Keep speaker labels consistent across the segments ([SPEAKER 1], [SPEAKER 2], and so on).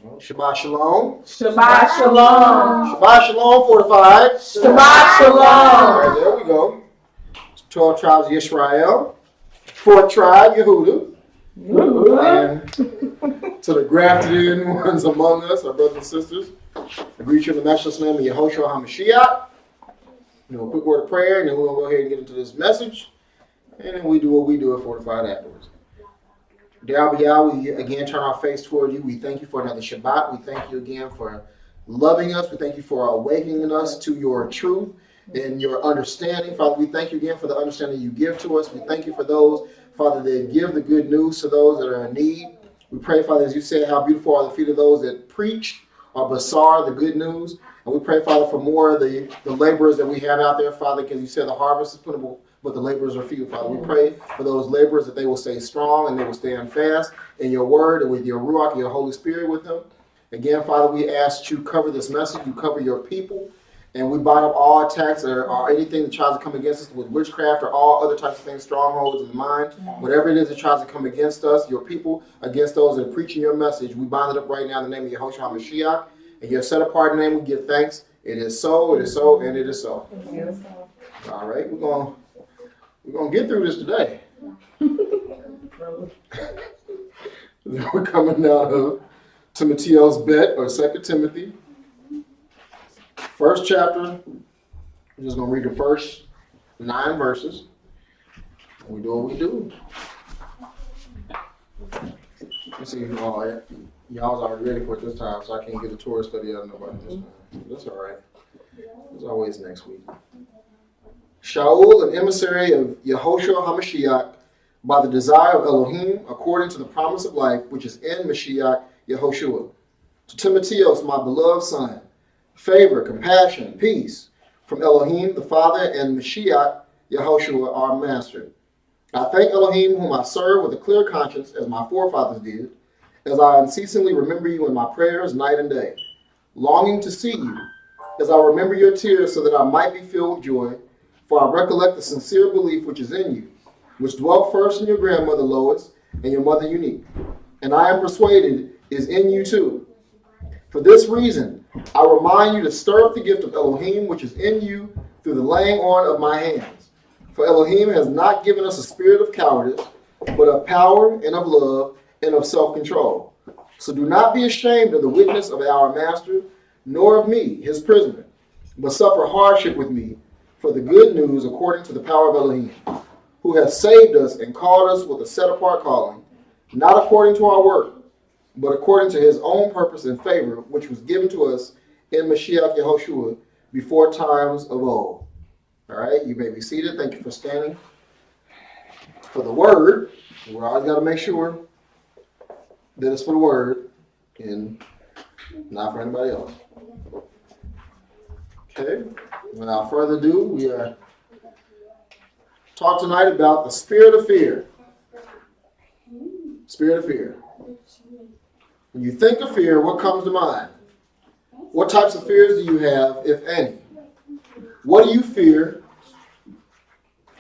[SPEAKER 1] Shabbat Shalom.
[SPEAKER 2] Shabbat Shalom.
[SPEAKER 1] Shabbat Shalom, Fortified.
[SPEAKER 2] Shabbat Shalom.
[SPEAKER 1] All right, there we go. 12 tribes of Israel. 4th tribe, Yehuda. And to the grafted in ones among us, our brothers and sisters, I greet you in the matchless name of Yehoshua HaMashiach. A quick word of prayer, and then we'll go ahead and get into this message. And then we do what we do at Fortified afterwards. Dear Abiyah, we again turn our face toward you. We thank you for another Shabbat. We thank you again for loving us. We thank you for awakening us to your truth and your understanding. Father, we thank you again for the understanding you give to us. We thank you for those, Father, that give the good news to those that are in need. We pray, Father, as you said, how beautiful are the feet of those that preach or basar the good news. And we pray, Father, for more of the laborers that we have out there, Father, because you said the harvest is plentiful, but the laborers are few, Father. We pray for those laborers that they will stay strong and they will stand fast in your word and with your Ruach and your Holy Spirit with them. Again, Father, we ask you cover this message, you cover your people, and we bind up all attacks or anything that tries to come against us with witchcraft or all other types of things, strongholds in the mind. Whatever it is that tries to come against us, your people, against those that are preaching your message, we bind it up right now in the name of Yehoshua HaMashiach. In your set apart name, we give thanks. It is so, and it is so. All right, we're gonna get through this today. We're coming out of Timothy's Bet, or 2 Timothy. First chapter. We're just gonna read the first 9 verses. We do what we do. Let's see, y'all's already ready for it this time, so I can't get a Torah study out of nobody this time. That's all right. It's always next week. Shaul, an emissary of Yehoshua HaMashiach, by the desire of Elohim, according to the promise of life, which is in Mashiach Yehoshua. To Timotheus, my beloved son, favor, compassion, peace, from Elohim, the Father, and Mashiach Yehoshua, our Master. I thank Elohim, whom I serve with a clear conscience, as my forefathers did, as I unceasingly remember you in my prayers night and day, longing to see you, as I remember your tears, so that I might be filled with joy. For I recollect the sincere belief which is in you, which dwelt first in your grandmother Lois and your mother Unique, and I am persuaded is in you too. For this reason, I remind you to stir up the gift of Elohim which is in you through the laying on of my hands. For Elohim has not given us a spirit of cowardice, but of power and of love and of self-control. So do not be ashamed of the witness of our master, nor of me, his prisoner, but suffer hardship with me for the good news according to the power of Elohim, who has saved us and called us with a set-apart calling, not according to our work, but according to his own purpose and favor, which was given to us in Mashiach Yehoshua before times of old. All right, you may be seated. Thank you for standing. For the word, we always got to make sure that it's for the word and not for anybody else. Okay, without further ado, we talk tonight about the spirit of fear. Spirit of fear. When you think of fear, what comes to mind? What types of fears do you have, if any? What do you fear,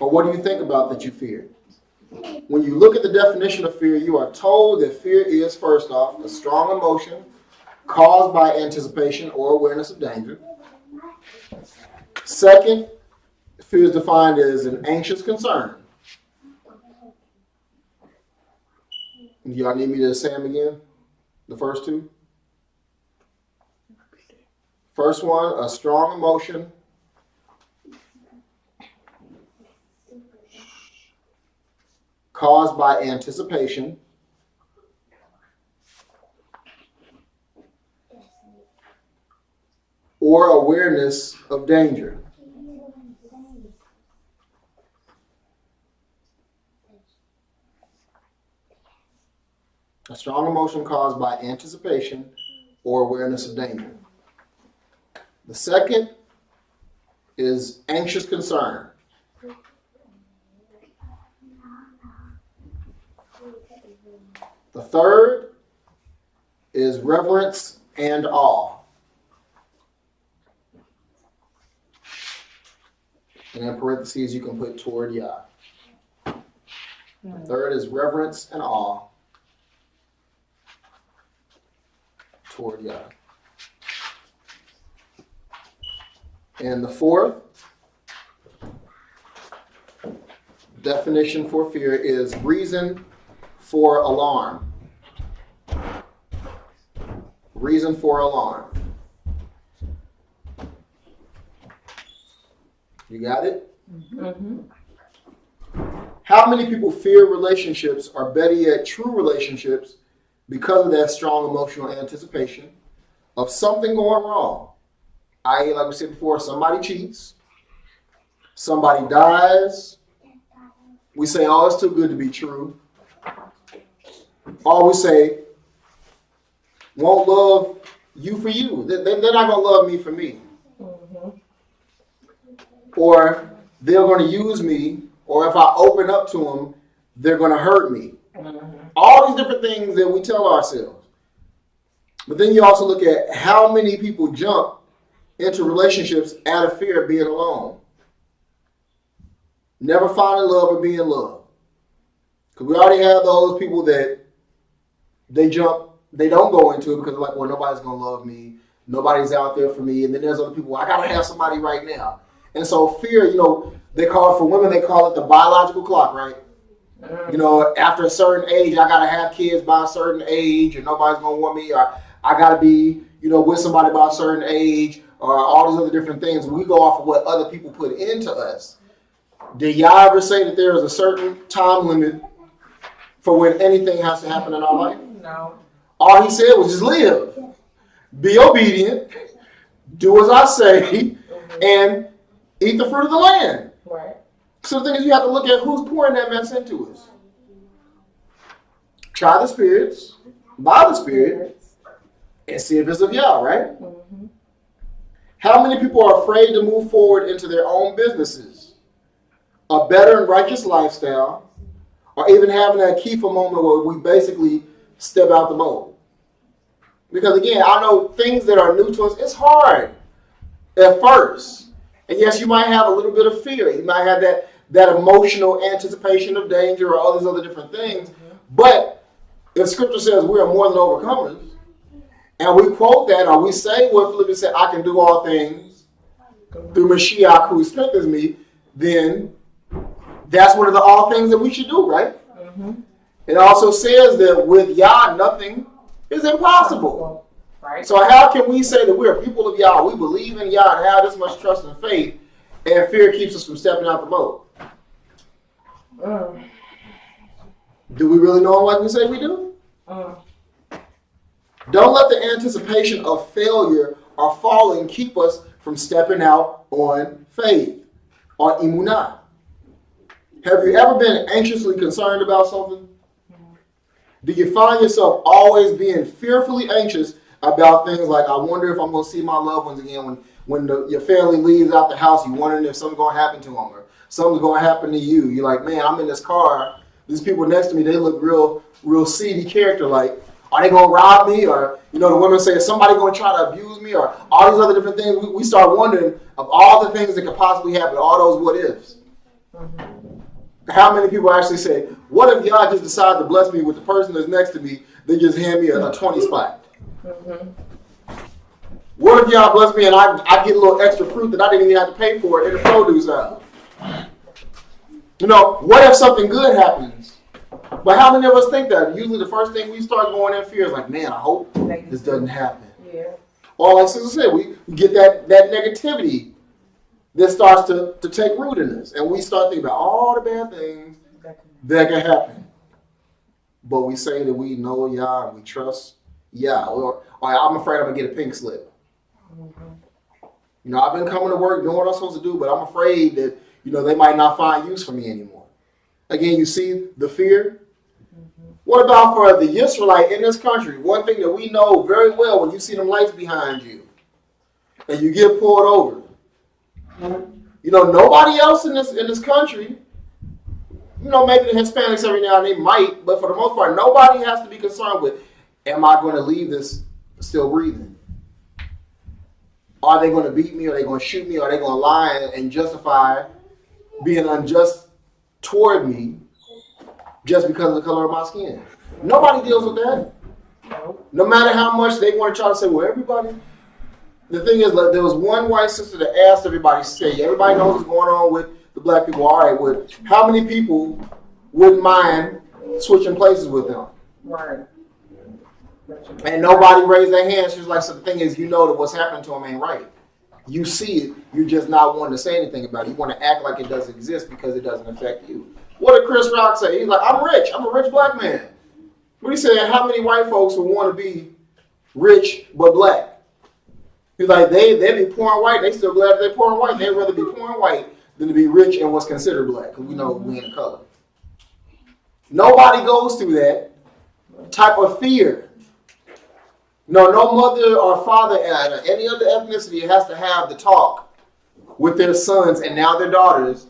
[SPEAKER 1] or what do you think about that you fear? When you look at the definition of fear, you are told that fear is, first off, a strong emotion caused by anticipation or awareness of danger. Second, fear is defined as an anxious concern. Y'all need me to say them again? The first two? First one, a strong emotion caused by anticipation or awareness of danger. A strong emotion caused by anticipation or awareness of danger. The second is anxious concern. The third is reverence and awe. And in parentheses, you can put toward Yah. The third is reverence and awe toward Yah. And the fourth definition for fear is reason for alarm. Reason for alarm. You got it?
[SPEAKER 2] Mm-hmm.
[SPEAKER 1] How many people fear relationships, or better yet, true relationships, because of that strong emotional anticipation of something going wrong? I.e., like we said before, somebody cheats, somebody dies. We say, oh, it's too good to be true. Or we say, won't love you for you. They're not going to love me for me.
[SPEAKER 2] Mm-hmm.
[SPEAKER 1] Or they're going to use me, or if I open up to them, they're going to hurt me.
[SPEAKER 2] Mm-hmm.
[SPEAKER 1] All these different things that we tell ourselves. But then you also look at how many people jump into relationships out of fear of being alone. Never finding love or being loved. Because we already have those people that they don't go into it because they're like, well, nobody's going to love me. Nobody's out there for me. And then there's other people, I got to have somebody right now. And so fear, they call it, for women, they call it the biological clock, right? After a certain age, I got to have kids by a certain age, and nobody's going to want me, or I got to be, with somebody by a certain age, or all these other different things. We go off of what other people put into us. Did y'all ever say that there is a certain time limit for when anything has to happen in our life?
[SPEAKER 2] No.
[SPEAKER 1] All he said was just live. Be obedient. Do as I say. And eat the fruit of the land.
[SPEAKER 2] Right.
[SPEAKER 1] So the thing is, you have to look at who's pouring that mess into us. Try the spirits, by the Spirit, and see if it's of Yah, right?
[SPEAKER 2] Mm-hmm.
[SPEAKER 1] How many people are afraid to move forward into their own businesses, a better and righteous lifestyle, or even having that Kiefer moment where we basically step out the boat? Because again, I know things that are new to us, it's hard at first. And yes, you might have a little bit of fear. You might have that emotional anticipation of danger or all these other different things. Mm-hmm. But if Scripture says we are more than overcomers, and we quote that, or we say what Philippians said, I can do all things through Mashiach who strengthens me, then that's one of the all things that we should do, right?
[SPEAKER 2] Mm-hmm.
[SPEAKER 1] It also says that with Yah, nothing is impossible.
[SPEAKER 2] Right.
[SPEAKER 1] So how can we say that we're people of Yah, we believe in Yah and have this much trust and faith, and fear keeps us from stepping out the boat? Do we really know him like we say we do? Don't let the anticipation of failure or falling keep us from stepping out on faith, on imunah. Have you ever been anxiously concerned about something? Do you find yourself always being fearfully anxious about things like, I wonder if I'm going to see my loved ones again when your family leaves out the house? You're wondering if something's going to happen to them or something's going to happen to you. You're like, man, I'm in this car. These people next to me, they look real seedy character. Like, are they going to rob me? Or, the women say, is somebody going to try to abuse me? Or all these other different things. We start wondering of all the things that could possibly happen, all those what ifs. Mm-hmm. How many people actually say, what if y'all just decide to bless me with the person that's next to me, they just hand me a 20 spot? Mm-hmm. What if y'all bless me and I get a little extra fruit that I didn't even have to pay for it in the produce aisle? What if something good happens? But how many of us think that? Usually the first thing we start going in fear is like, man, I hope this doesn't happen. Yeah. Or like Sister said, we get that negativity that starts to take root in us. And we start thinking about all the bad things that can happen. But we say that we know Yah and we trust Yah. Or I'm afraid I'm going to get a pink slip. Mm-hmm. I've been coming to work doing what I'm supposed to do, but I'm afraid that, they might not find use for me anymore. Again, you see the fear. Mm-hmm. What about for the Israelite in this country? One thing that we know very well when you see them lights behind you and you get pulled over. Nobody else in this country, maybe the Hispanics every now and then might, but for the most part, nobody has to be concerned with, am I going to leave this still breathing? Are they going to beat me? Are they going to shoot me? Are they going to lie and justify being unjust toward me just because of the color of my skin? Nobody deals with that. No matter how much they want to try to say, well, everybody. The thing is, like, there was one white sister that asked everybody, say, everybody knows what's going on with the black people. All right, well, how many people wouldn't mind switching places with them?
[SPEAKER 2] Right.
[SPEAKER 1] And nobody raised their hand. She was like, so the thing is, you know that what's happening to them ain't right. You see it. You're just not wanting to say anything about it. You want to act like it doesn't exist because it doesn't affect you. What did Chris Rock say? He's like, I'm rich. I'm a rich black man. What he said, how many white folks would want to be rich but black? He's like, they be poor and white. They still glad they're poor and white. They'd rather be poor and white than to be rich and what's considered black. Because we know we in the color. Nobody goes through that type of fear. No mother or father at any other ethnicity has to have the talk with their sons and now their daughters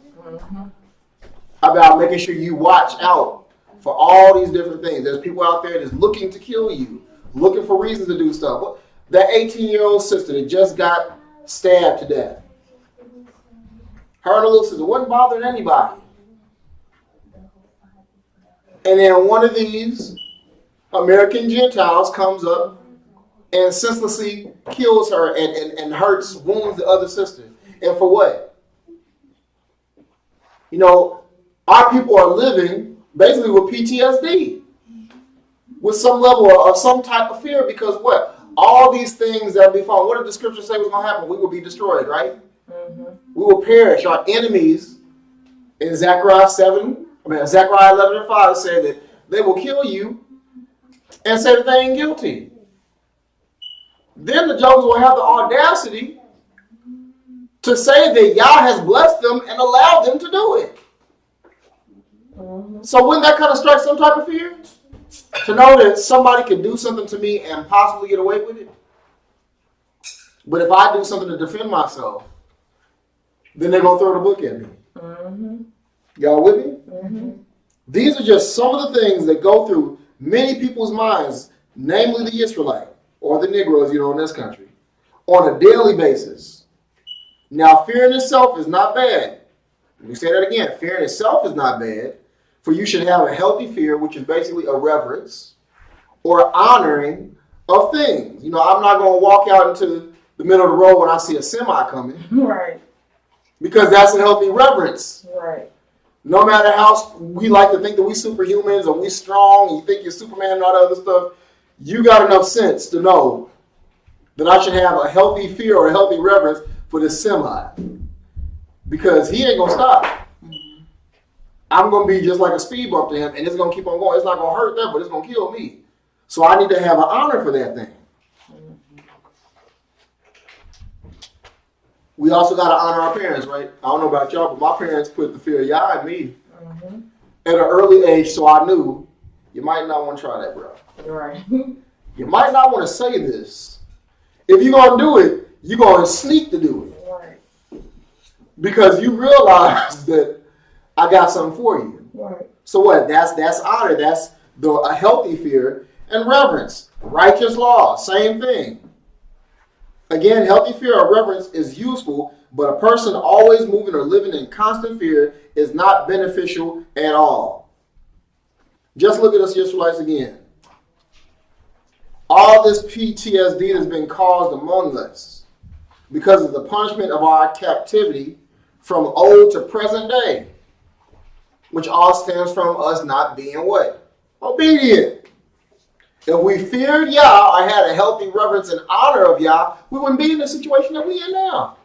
[SPEAKER 1] about making sure you watch out for all these different things. There's people out there that's looking to kill you, looking for reasons to do stuff. That 18-year-old sister that just got stabbed to death. Her and her little sister wasn't bothering anybody. And then one of these American Gentiles comes up and senselessly kills her and wounds the other sister. And for what? You know, our people are living basically with PTSD. With some level of some type of fear because what? All these things that befall. What did the scripture say was going to happen? We will be destroyed, right? We will perish. Our enemies in Zechariah 11 and 5 say that they will kill you and say that they ain't guilty. Then the jokers will have the audacity to say that Yah has blessed them and allowed them to do it. So wouldn't that kind of strike some type of fear? To know that somebody could do something to me and possibly get away with it. But if I do something to defend myself, then they're going to throw the book at me. Y'all with me? These are just some of the things that go through many people's minds, namely the Israelite or the Negroes, in this country, on a daily basis. Now, fear in itself is not bad. Let me say that again. Fear in itself is not bad. For you should have a healthy fear, which is basically a reverence or honoring of things. I'm not going to walk out into the middle of the road when I see a semi coming.
[SPEAKER 2] Right.
[SPEAKER 1] Because that's a healthy reverence.
[SPEAKER 2] Right.
[SPEAKER 1] No matter how we like to think that we superhumans or we strong and you think you're Superman and all that other stuff, you got enough sense to know that I should have a healthy fear or a healthy reverence for this semi. Because he ain't going to stop. I'm going to be just like a speed bump to him, and it's going to keep on going. It's not going to hurt them, but it's going to kill me. So I need to have an honor for that thing. We also got to honor our parents, right? I don't know about y'all, but my parents put the fear of Yah in me at an early age, so I knew you might not want to try that, bro.
[SPEAKER 2] Right.
[SPEAKER 1] You might not want to say this. If you're going to do it, you're going to sneak to do it.
[SPEAKER 2] Right.
[SPEAKER 1] Because you realize that I got something for you.
[SPEAKER 2] Right.
[SPEAKER 1] So what? That's honor. That's a healthy fear and reverence. Righteous law, same thing. Again, healthy fear or reverence is useful, but a person always moving or living in constant fear is not beneficial at all. Just look at us Israelites again. All this PTSD that's been caused among us because of the punishment of our captivity from old to present day. Which all stems from us not being what? Obedient. If we feared Yah or had a healthy reverence and honor of Yah, we wouldn't be in the situation that we're in now.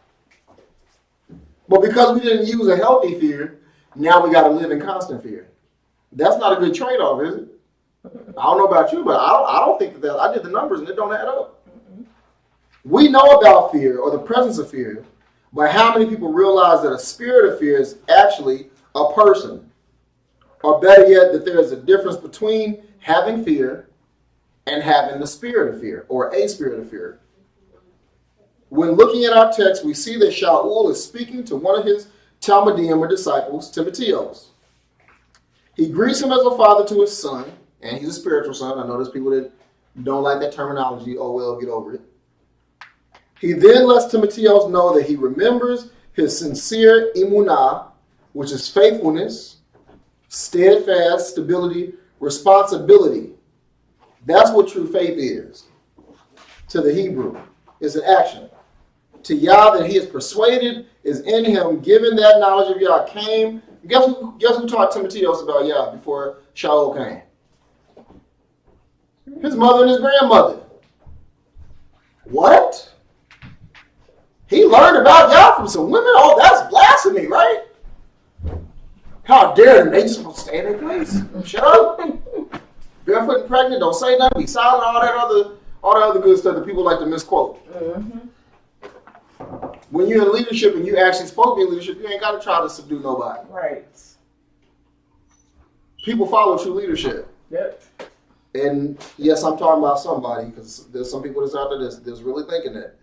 [SPEAKER 1] But because we didn't use a healthy fear, now we got to live in constant fear. That's not a good trade-off, is it? I don't know about you, but I don't think that I did the numbers and it don't add up. We know about fear or the presence of fear, but how many people realize that a spirit of fear is actually a person? Or better yet, that there is a difference between having fear and having the spirit of fear, or a spirit of fear. When looking at our text, we see that Shaul is speaking to one of his Talmudim or disciples, Timotheos. He greets him as a father to his son, and he's a spiritual son. I know there's people that don't like that terminology. Oh, well, get over it. He then lets Timotheos know that he remembers his sincere emunah, which is faithfulness, steadfast, stability, responsibility. That's what true faith is. To the Hebrew, is an action. To Yah that he is persuaded is in him, given that knowledge of Yah came. Guess who taught Timotheus about Yah before Shaul came? His mother and his grandmother. What? He learned about Yah from some women? Oh, that's blasphemy, right? How dare them? They just won't stay in their place. Shut up. Barefoot and pregnant, don't say nothing, be silent, all that other good stuff that people like to misquote. Mm-hmm. When you're in leadership and you actually supposed to be in leadership, you ain't got to try to subdue nobody.
[SPEAKER 2] Right.
[SPEAKER 1] People follow true leadership.
[SPEAKER 2] Yep.
[SPEAKER 1] And yes, I'm talking about somebody, because there's some people that's out there that's really thinking that.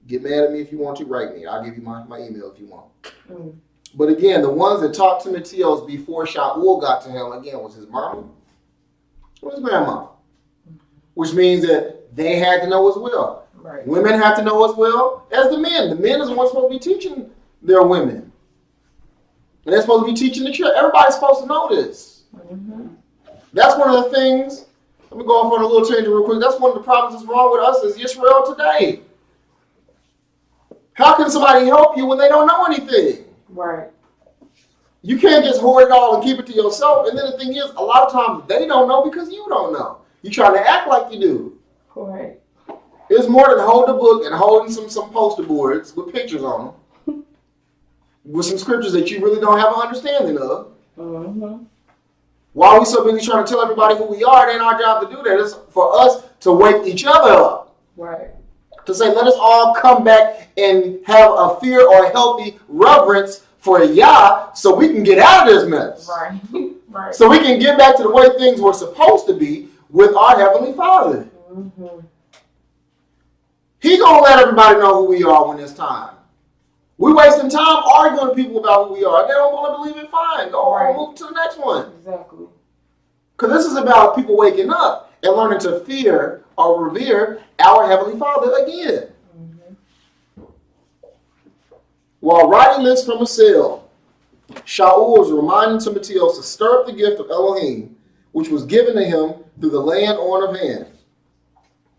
[SPEAKER 1] Get mad at me if you want to, write me. I'll give you my email if you want. Mm. But again, the ones that taught Timotheus before Shaul got to him, again, was his mama or his grandma. Which means that they had to know as well. Right. Women have to know as well as the men. The men is the ones supposed to be teaching their women. And they're supposed to be teaching the children. Everybody's supposed to know this. Mm-hmm. That's one of the things. Let me go off on a little tangent real quick. That's one of the problems that's wrong with us as Israel today. How can somebody help you when they don't know anything?
[SPEAKER 2] Right.
[SPEAKER 1] You can't just hoard it all and keep it to yourself. And then the thing is, a lot of times they don't know because you don't know. You try to act like you do.
[SPEAKER 2] Right.
[SPEAKER 1] It's more than holding a book and holding some poster boards with pictures on them. With some scriptures that you really don't have an understanding of. Mm-hmm. While we so busy trying to tell everybody who we are, it ain't our job to do that. It's for us to wake each other up.
[SPEAKER 2] Right.
[SPEAKER 1] To say, let us all come back and have a fear or a healthy reverence for Yah so we can get out of this mess.
[SPEAKER 2] Right. Right.
[SPEAKER 1] So we can get back to the way things were supposed to be with our Heavenly Father. Mm-hmm. He gonna let everybody know who we are when it's time. We wasting time arguing to people about who we are. They don't want to believe it, fine. Go on, move to the next one.
[SPEAKER 2] Exactly.
[SPEAKER 1] Because this is about people waking up and learning to fear or revere our Heavenly Father again. Mm-hmm. While writing this from a cell, Shaul was reminding Timotheus to stir up the gift of Elohim, which was given to him through the laying on of hands.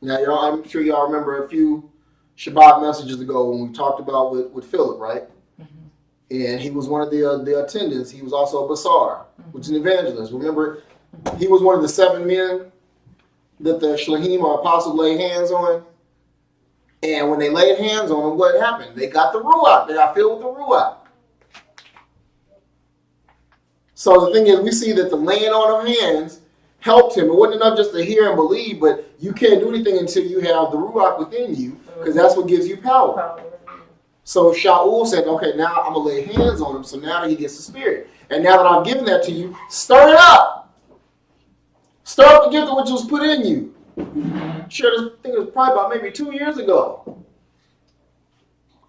[SPEAKER 1] Now, I'm sure y'all remember a few Shabbat messages ago when we talked about with Philip, right? Mm-hmm. And he was one of the attendants. He was also a Basar, which is an evangelist. Remember, he was one of the 7 men that the Shlahim or apostles laid hands on. And when they laid hands on them, what happened? They got the Ruach. They got filled with the Ruach. So the thing is, we see that the laying on of hands helped him. It wasn't enough just to hear and believe, but you can't do anything until you have the Ruach within you, because that's what gives you power. So Shaul said, okay, now I'm going to lay hands on him, so now that he gets the Spirit. And now that I've given that to you, stir it up. Stir up the gift of which was put in you. Sure, I think it was probably about maybe 2 years ago.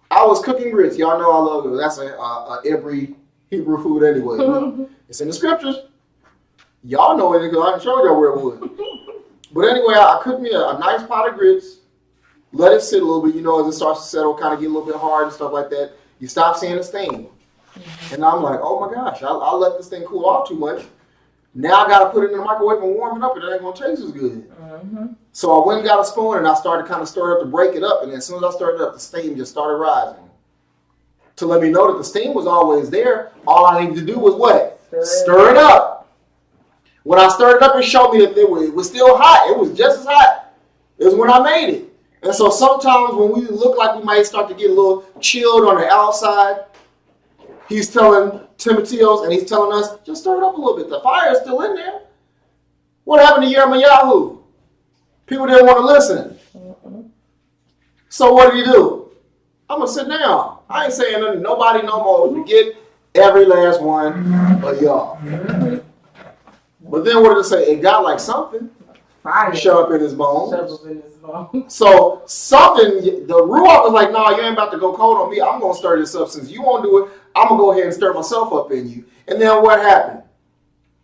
[SPEAKER 1] I was cooking grits. Y'all know I love it. That's every Hebrew food anyway. It's in the scriptures. Y'all know it because I didn't show y'all where it was. But anyway, I cooked me a nice pot of grits. Let it sit a little bit. You know, as it starts to settle, kind of get a little bit hard and stuff like that. You stop seeing the stain. And I'm like, oh my gosh, I'll let this thing cool off too much. Now I got to put it in the microwave and warm it up, and it ain't going to taste as good. Mm-hmm. So I went and got a spoon, and I started kind of stir it up to break it up. And as soon as I stirred it up, the steam just started rising. To let me know that the steam was always there, all I needed to do was what? Stir it up. When I stirred it up, it showed me that it was still hot. It was just as hot as when I made it. And so sometimes when we look like we might start to get a little chilled on the outside, he's telling Timotheus and he's telling us, just stir it up a little bit. The fire is still in there. What happened to Yirmiyahu? People didn't want to listen. Mm-hmm. So what did he do? I'm going to sit down. I ain't saying nothing to nobody no more. Forget every last one of y'all. Mm-hmm. But then what did it say? It got like something.
[SPEAKER 2] Fire.
[SPEAKER 1] Shut up in his bones. So something, the Ruach was like, no, you ain't about to go cold on me. I'm going to stir this up. Since you won't do it, I'm going to go ahead and stir myself up in you. And then what happened?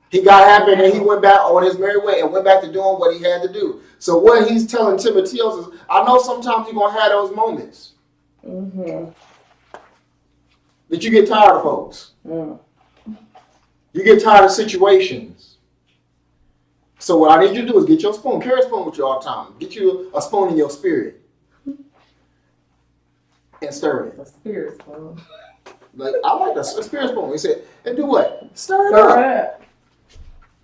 [SPEAKER 1] He got happy and he went back on his merry way and went back to doing what he had to do. So what he's telling Timotheus is, I know sometimes you're going to have those moments. Mm-hmm. That you get tired of folks. Mm. You get tired of situations. So what I need you to do is get your spoon. Carry a spoon with you all the time. Get you a spoon in your spirit. And stir it.
[SPEAKER 2] A spirit spoon.
[SPEAKER 1] Like, I like a spirit spoon. He said, and do what? Stir it
[SPEAKER 2] Stir
[SPEAKER 1] up.
[SPEAKER 2] it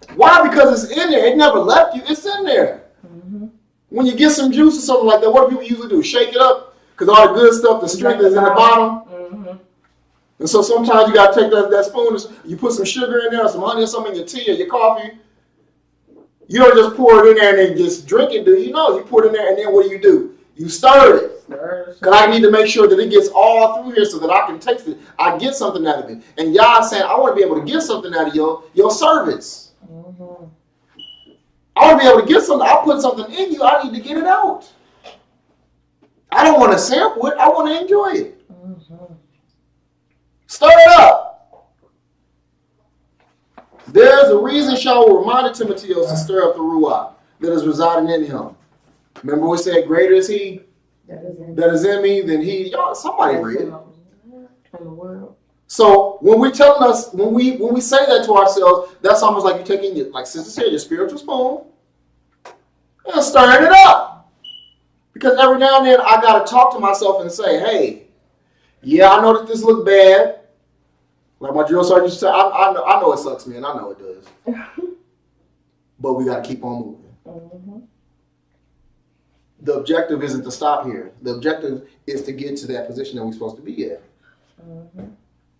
[SPEAKER 2] up.
[SPEAKER 1] Why? Because it's in there. It never left you. It's in there. Mm-hmm. When you get some juice or something like that, what do people usually do? Shake it up? Because all the good stuff, the strength is in the bottom. Mm-hmm. And so sometimes you got to take that spoon, you put some sugar in there, or some honey or something in your tea or your coffee. You don't just pour it in there and then just drink it, do you? No, you pour it in there and then what do? You stir it. Because I need to make sure that it gets all through here so that I can taste it. I get something out of it. And y'all saying, I want to be able to get something out of your service. Mm-hmm. I want to be able to get something. I put something in you. I need to get it out. I don't want to sample it. I want to enjoy it. Mm-hmm. Stir it up. There's a reason Shaul reminded Timotheus to stir up the Ruach that is residing in him. Remember we said, greater is he that is in me than he. Y'all, somebody read it.
[SPEAKER 2] In the world.
[SPEAKER 1] So when we're telling us, when we say that to ourselves, that's almost like you're taking, like Sister said, your spiritual spoon and stirring it up. Because every now and then I got to talk to myself and say, hey, yeah, I know that this looks bad. Like my drill sergeant used to say, I know it sucks, man. I know it does. But we got to keep on moving. Mm-hmm. The objective isn't to stop here. The objective is to get to that position that we're supposed to be at. Mm-hmm.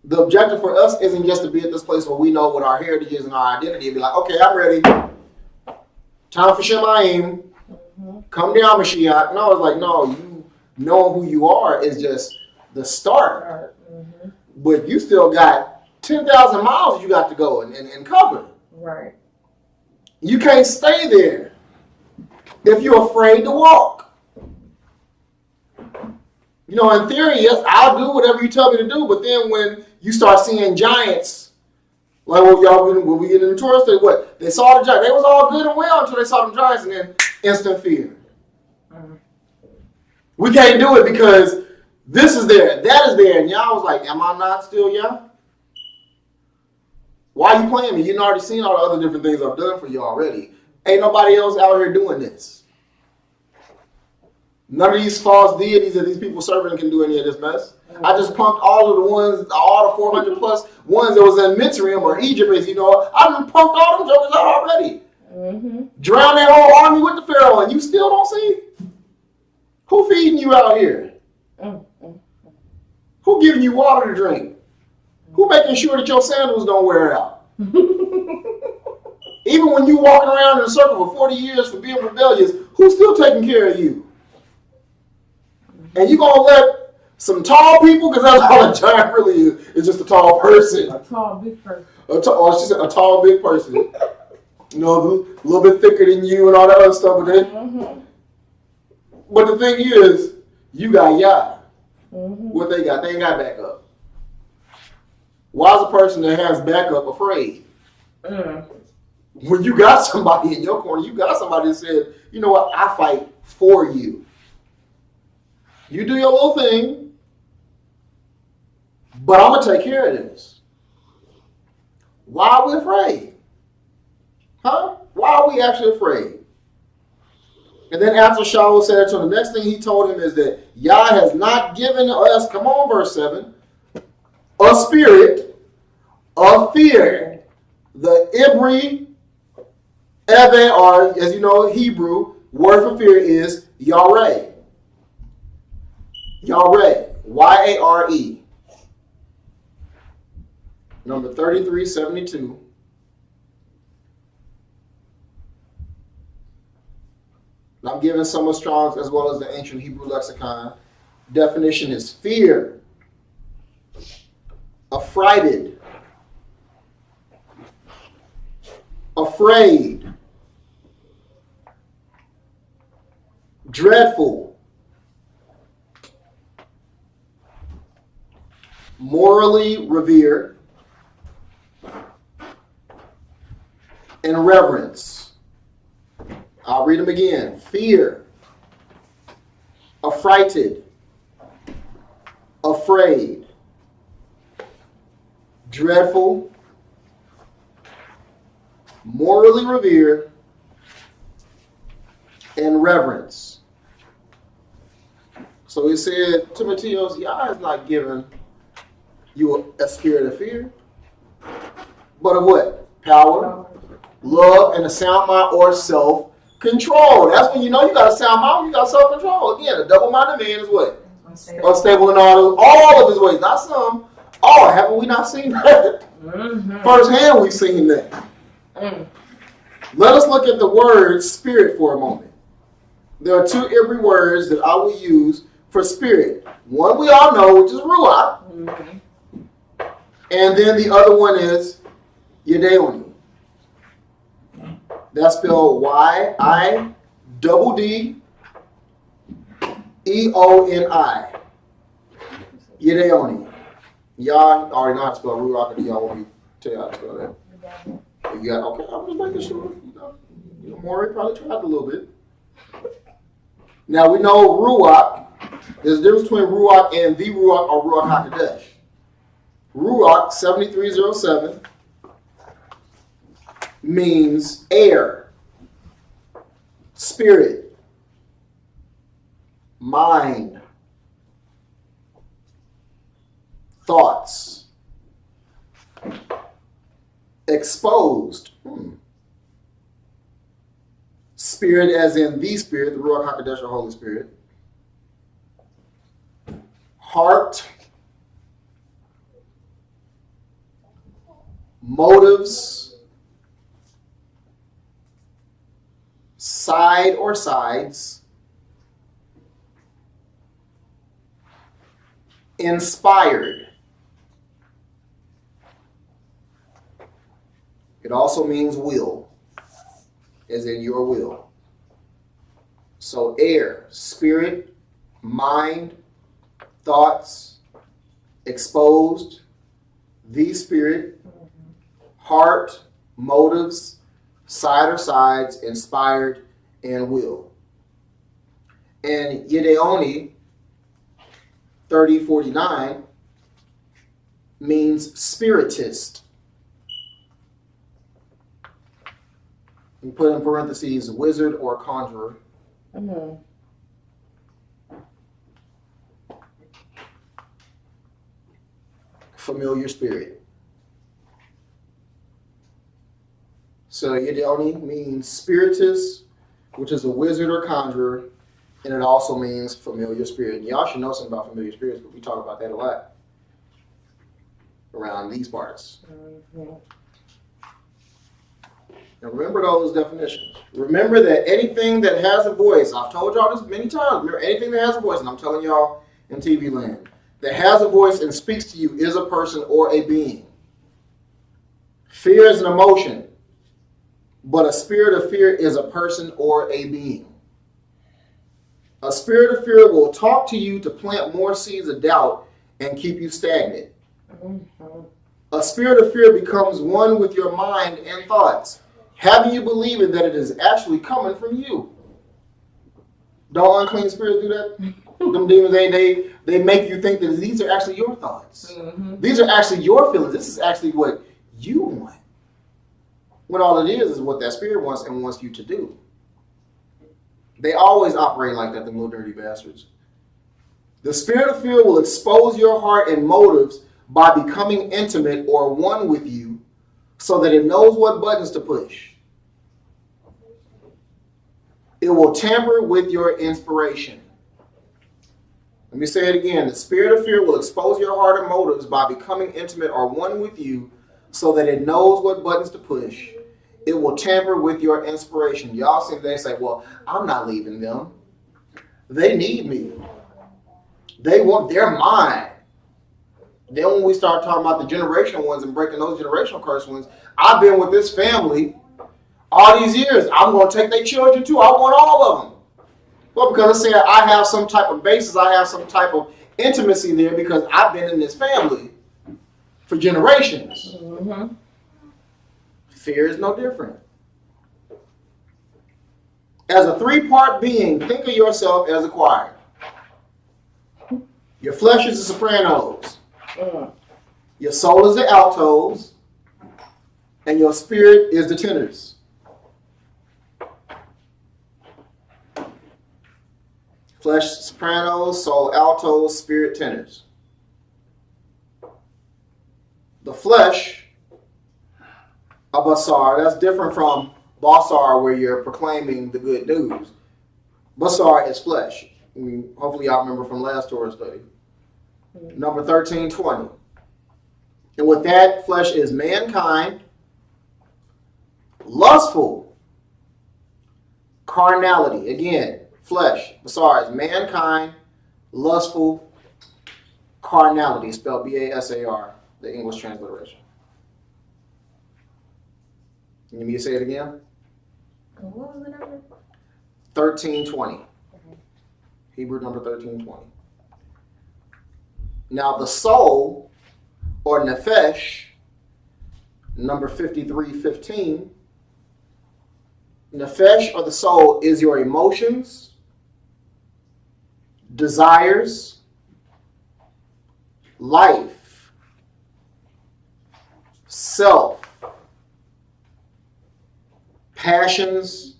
[SPEAKER 1] The objective for us isn't just to be at this place where we know what our heritage is and our identity and be like, okay, I'm ready. Time for Shemayim. Mm-hmm. Come down, Mashiach. No, it's like, no, you know who you are is just the start. Mm-hmm. But you still got 10,000 miles you got to go and cover.
[SPEAKER 2] Right.
[SPEAKER 1] You can't stay there if you're afraid to walk. You know, in theory, yes, I'll do whatever you tell me to do, but then when you start seeing giants, like when we get in the tourist, what? They saw the giants. They was all good and well until they saw them giants and then instant fear. Mm-hmm. We can't do it because this is there, that is there, and y'all was like, am I not still young? Why are you playing me? You've already seen all the other different things I've done for you already. Ain't nobody else out here doing this. None of these false deities that these people serving can do any of this mess. Mm-hmm. I just pumped all of the ones, all the 400 plus ones that was in Mitzrayim or Egypt, as you know. I done pumped all them jokers out already. Mm-hmm. Drown that whole army with the Pharaoh, and you still don't see? Who feeding you out here? Mm-hmm. Who giving you water to drink? Who making sure that your sandals don't wear out? Even when you walking around in a circle for 40 years for being rebellious, who's still taking care of you? And you gonna let some tall people, because that's all a giant really is. It's just a tall person.
[SPEAKER 2] A tall, big person.
[SPEAKER 1] She said a tall, big person. You know, a little bit thicker than you and all that other stuff. But the thing is, you got Yah. Mm-hmm. What they got? They ain't got backup. Why is a person that has backup afraid? When you got somebody in your corner, you got somebody that said, you know what, I fight for you. You do your little thing, but I'm going to take care of this. Why are we afraid? Huh? Why are we actually afraid? And then after Shaul said it to him, the next thing he told him is that Yah has not given us, come on, verse 7, a spirit of fear. The Ibri, Eve, or as you know, Hebrew, word for fear is Yareh. Yareh. Y-A-R-E. Number 3372. I'm giving some of Strong's as well as the ancient Hebrew lexicon. Definition is fear, affrighted, afraid, dreadful, morally revered, and reverence. I'll read them again. Fear, affrighted, afraid, dreadful, morally revered, and reverence. So he said, Timotheus, Yah has not given you a spirit of fear, but of what? Power, love, and a sound mind or self-control. That's when you know you got a sound mind, you got self-control. Again, a double-minded man is what? Unstable in all of his ways. Not some. Oh, haven't we not seen that? Mm-hmm. Firsthand, we've seen that. Mm. Let us look at the word spirit for a moment. There are two Hebrew words that I will use for spirit. One we all know, which is ruach. Mm-hmm. And then the other one is Yedeoni. That's spelled Y-I-D-D-E-O-N-I. Yedeoni. Y'all already know how to spell ruach, and y'all want me to tell you how to spell that. You got, okay, I'm just making sure. You know, Maury probably tried a little bit. Now we know ruach. There's a difference between ruach and the ruach or ruach hakodesh. Ruach 7307 means air, spirit, mind, thoughts, exposed. Spirit as in the Spirit, the Ruach HaKodesh or Holy Spirit. Heart, motives, side or sides, inspired. It also means will, as in your will. So air, spirit, mind, thoughts, exposed, the Spirit, heart, motives, side or sides, inspired, and will. And Yedeoni 3049 means spiritist. We put in parentheses wizard or conjurer. Mm-hmm. Familiar spirit. So Yedeoni means spiritist, which is a wizard or conjurer, and it also means familiar spirit. And y'all should know something about familiar spirits, but we talk about that a lot around these parts. Mm-hmm. Now remember those definitions. Remember that anything that has a voice, I've told y'all this many times, remember anything that has a voice, and I'm telling y'all in TV land, that has a voice and speaks to you is a person or a being. Fear is an emotion, but a spirit of fear is a person or a being. A spirit of fear will talk to you to plant more seeds of doubt and keep you stagnant. Mm-hmm. A spirit of fear becomes one with your mind and thoughts, having you believing that it is actually coming from you. Don't unclean spirits do that? Them demons, they make you think that these are actually your thoughts. Mm-hmm. These are actually your feelings. This is actually what you want. When all it is what that spirit wants and wants you to do. They always operate like that, them little dirty bastards. The spirit of fear will expose your heart and motives by becoming intimate or one with you so that it knows what buttons to push. It will tamper with your inspiration. Let me say it again. The spirit of fear will expose your heart and motives by becoming intimate or one with you so that it knows what buttons to push. It will tamper with your inspiration. Y'all see, they say, well, I'm not leaving them. They need me. They're mine. Then when we start talking about the generational ones and breaking those generational curse ones, I've been with this family all these years. I'm going to take their children too. I want all of them. Well, because I say I have some type of basis, I have some type of intimacy there because I've been in this family for generations. Mm-hmm. Fear is no different. As a three-part being, think of yourself as a choir. Your flesh is the sopranos. Your soul is the altos. And your spirit is the tenors. Flesh sopranos, soul altos, spirit tenors. The flesh, a basar, that's different from basar where you're proclaiming the good news. Basar is flesh. Hopefully y'all remember from last Torah study. Number 1320. And with that, flesh is mankind, lustful, carnality. Again, flesh, basar is mankind, lustful, carnality, spelled B-A-S-A-R, the English transliteration. You need me to say it again?
[SPEAKER 2] What was the number?
[SPEAKER 1] 1320. Hebrew number 1320. Now the soul, or nefesh, number 5315. Nefesh, or the soul, is your emotions, desires, life, self, passions,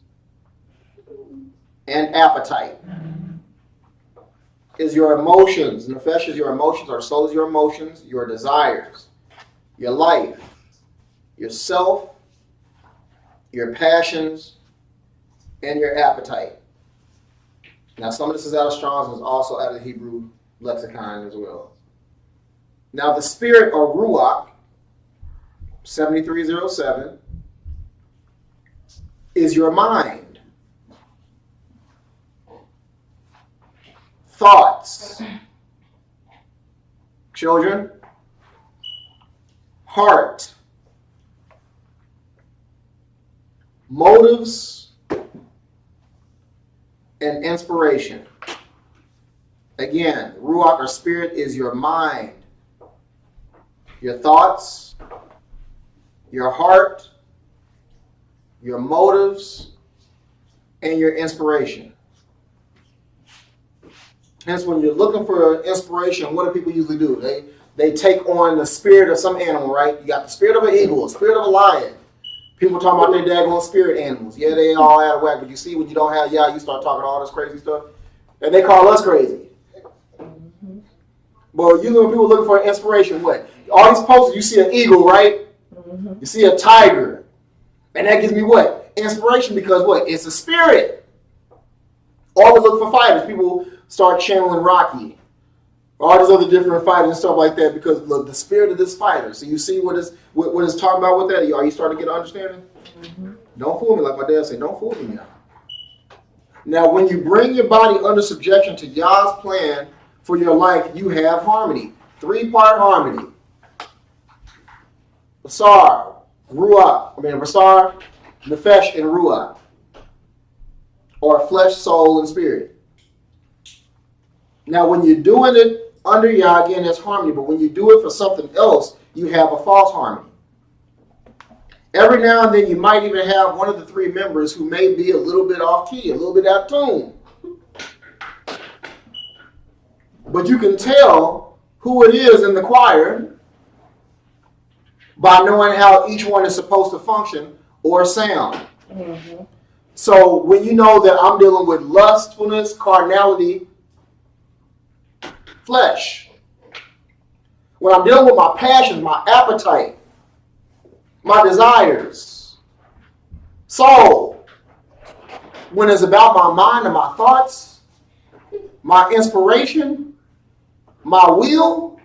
[SPEAKER 1] and appetite. Is your emotions. Nefesh is your emotions, or soul is your emotions, your desires, your life, your self, your passions, and your appetite. Now, some of this is out of Strong's and is also out of the Hebrew lexicon as well. Now, the spirit, or ruach, 7307, is your mind, thoughts, children, heart, motives, and inspiration. Again, ruach, or spirit, is your mind, your thoughts, your heart, your motives, and your inspiration. Hence, when you're looking for inspiration, what do people usually do? They take on the spirit of some animal, right? You got the spirit of an eagle, the spirit of a lion. People talk about their daggone spirit animals. Yeah, they all out of whack, but you see when you don't have you start talking all this crazy stuff. And they call us crazy. Mm-hmm. Well, usually when people are looking for inspiration, what? All these posters, you see an eagle, right? Mm-hmm. You see a tiger. And that gives me what? Inspiration, because what? It's a spirit. Or we look for fighters. People start channeling Rocky. All these other different fighters and stuff like that, because look, the spirit of this fighter. So you see what it's talking about with that? Are you starting to get an understanding? Mm-hmm. Don't fool me, like my dad said. Don't fool me now. Now, when you bring your body under subjection to Yah's plan for your life, you have harmony. 3-part harmony. Basar, Basar, Nefesh, and Ruach. Or flesh, soul, and spirit. Now, when you're doing it under Yah, again, that's harmony. But when you do it for something else, you have a false harmony. Every now and then, you might even have one of the 3 members who may be a little bit off key, a little bit out of tune. But you can tell who it is in the choir by knowing how each one is supposed to function or sound. Mm-hmm. So when you know that I'm dealing with lustfulness, carnality, flesh. When I'm dealing with my passions, my appetite, my desires, soul. When it's about my mind and my thoughts, my inspiration, my will,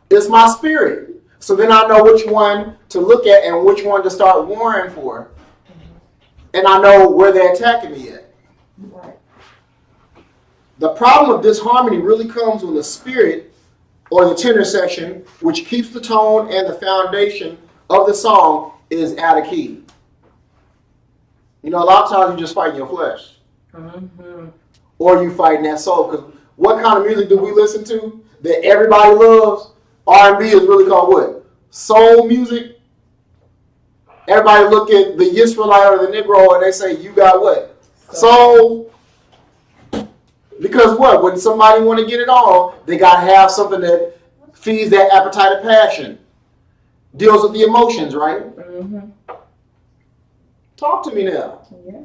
[SPEAKER 1] it's my spirit. So then I know which one to look at and which one to start warring for. And I know where they're attacking me at. Right. The problem of disharmony really comes when the spirit, or the tenor section, which keeps the tone and the foundation of the song, is out of key. You know, a lot of times you just fight your flesh. Mm-hmm. Or you fighting that soul. Because what kind of music do we listen to that everybody loves? R&B is really called what? Soul music. Everybody look at the Yisraelite or the Negro and they say, you got what? Soul. Because what? When somebody want to get it on, they got to have something that feeds that appetite of passion. Deals with the emotions, right? Mm-hmm. Talk to me now. Yeah.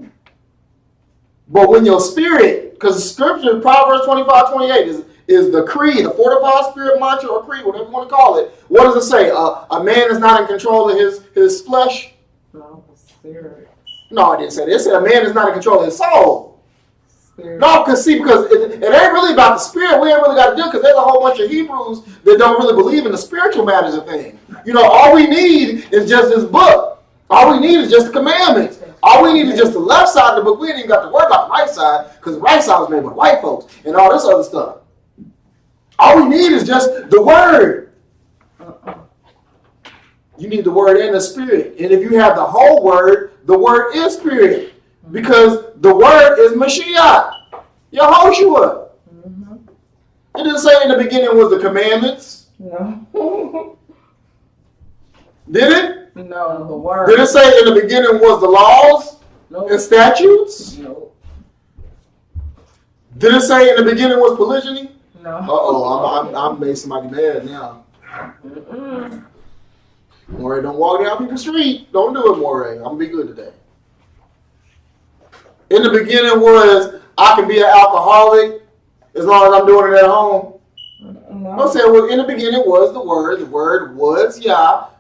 [SPEAKER 1] But when your spirit because scripture, Proverbs 25:28 is the creed, the fortified spirit mantra or creed, whatever you want to call it. What does it say? A man is not in control of his flesh?
[SPEAKER 3] No, the spirit.
[SPEAKER 1] No, it didn't say that. It said a man is not in control of his soul.
[SPEAKER 3] Spirit.
[SPEAKER 1] No, because it ain't really about the spirit. We ain't really got to do it because there's a whole bunch of Hebrews that don't really believe in the spiritual matters of things. You know, all we need is just this book. All we need is just the commandments. All we need is just the left side of the book. We ain't even got to worry about the right side because the right side was made by white folks and all this other stuff. All we need is just the word. You need the word and the spirit. And if you have the whole word, the word is spirit. Because the word is Mashiach, Yahushua. It didn't say in the beginning was the commandments.
[SPEAKER 3] No.
[SPEAKER 1] Did it?
[SPEAKER 3] No, the word.
[SPEAKER 1] Did it say in the beginning was the laws and statutes?
[SPEAKER 3] No.
[SPEAKER 1] Did it say in the beginning was polygyny?
[SPEAKER 3] No.
[SPEAKER 1] Uh-oh, I'm making somebody mad now. Moray, don't walk down people's street. Don't do it, Moray. I'm going to be good today. In the beginning was, I can be an alcoholic as long as I'm doing it at home.
[SPEAKER 3] No.
[SPEAKER 1] I'm saying, well, in the beginning was the word. The word was Yah.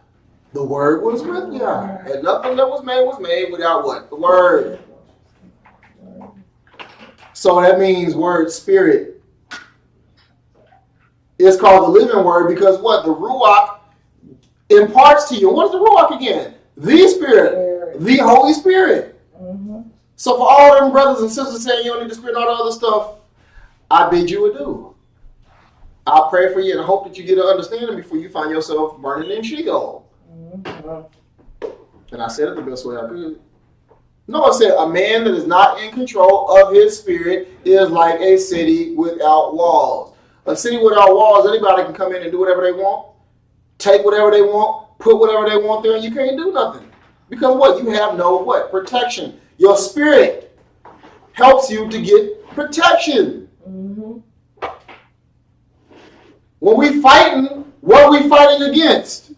[SPEAKER 1] The word was with Yah. And nothing that was made without what? The word. So that means word spirit. It's called the living word because what? The Ruach imparts to you. What is the Ruach again? The Spirit. The Holy Spirit. So for all them brothers and sisters saying you don't need the Spirit and all the other stuff, I bid you adieu. I'll pray for you and hope that you get an understanding before you find yourself burning in Sheol. And I said it the best way I could. No, it said a man that is not in control of his spirit is like a city without walls. A city without walls, anybody can come in and do whatever they want, take whatever they want, put whatever they want there, and you can't do nothing. Because what? You have no what? Protection. Your spirit helps you to get protection. When we fighting, what are we fighting against?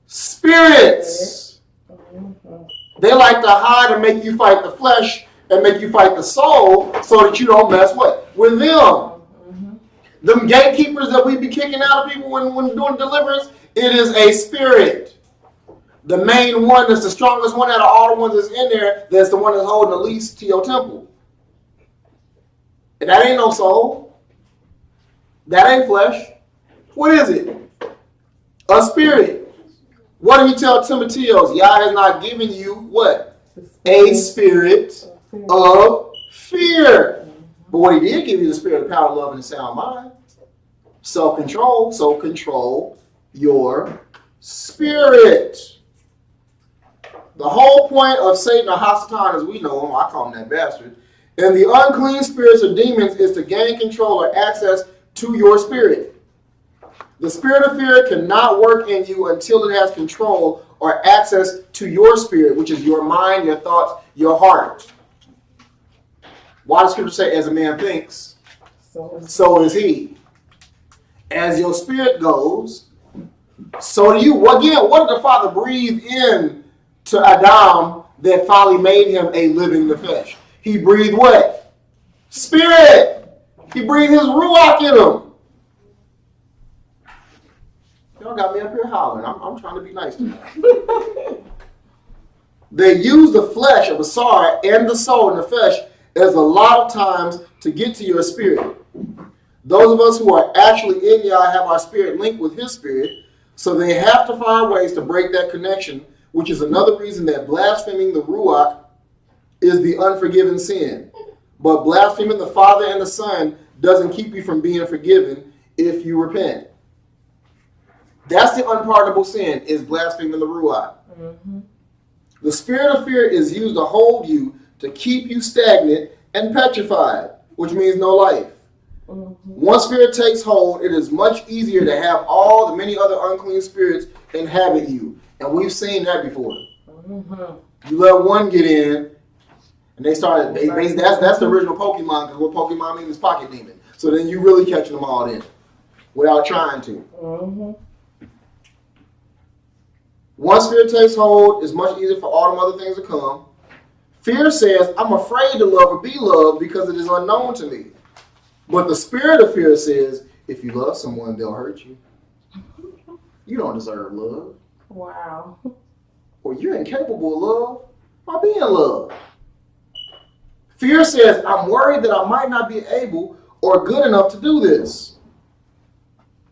[SPEAKER 1] Spirits. They like to hide and make you fight the flesh and make you fight the soul so that you don't mess with them. Them gatekeepers that we be kicking out of people when doing deliverance, it is a spirit. The main one that's the strongest one out of all the ones that's in there, that's the one that's holding the least to your temple. And that ain't no soul. That ain't flesh. What is it? A spirit. What did he tell Timotheus? Yah has not given you what? A spirit of fear. But what he did give you the spirit of power, love, and a sound mind. Self-control. So control your spirit. The whole point of Satan or Hasatan, as we know him, I call him that bastard, and the unclean spirits or demons is to gain control or access to your spirit. The spirit of fear cannot work in you until it has control or access to your spirit, which is your mind, your thoughts, your heart. Why does Scripture say, as a man thinks, so is he? As your spirit goes, so do you. Again, what did the Father breathe in to Adam that finally made him a living nefesh? He breathed what? Spirit. He breathed his ruach in him. Y'all got me up here hollering. I'm trying to be nice tonight. They use the flesh of Basar and the soul nefesh as a lot of times to get to your spirit. Those of us who are actually in Yah have our spirit linked with his spirit, so they have to find ways to break that connection, which is another reason that blaspheming the Ruach is the unforgiven sin. But blaspheming the Father and the Son doesn't keep you from being forgiven if you repent. That's the unpardonable sin, is blaspheming the Ruach. The spirit of fear is used to hold you, to keep you stagnant and petrified, which means no life. Once fear takes hold, it is much easier to have all the many other unclean spirits inhabit you. And we've seen that before. You let one get in, and they started, that's the original Pokemon, because what Pokemon means is pocket demon. So then you really catching them all in, without trying to. Once fear takes hold, it's much easier for all them other things to come. Fear says, I'm afraid to love or be loved because it is unknown to me. But the spirit of fear says, if you love someone, they'll hurt you. You don't deserve love.
[SPEAKER 3] Wow.
[SPEAKER 1] Or you're incapable of love by being loved. Fear says, I'm worried that I might not be able or good enough to do this.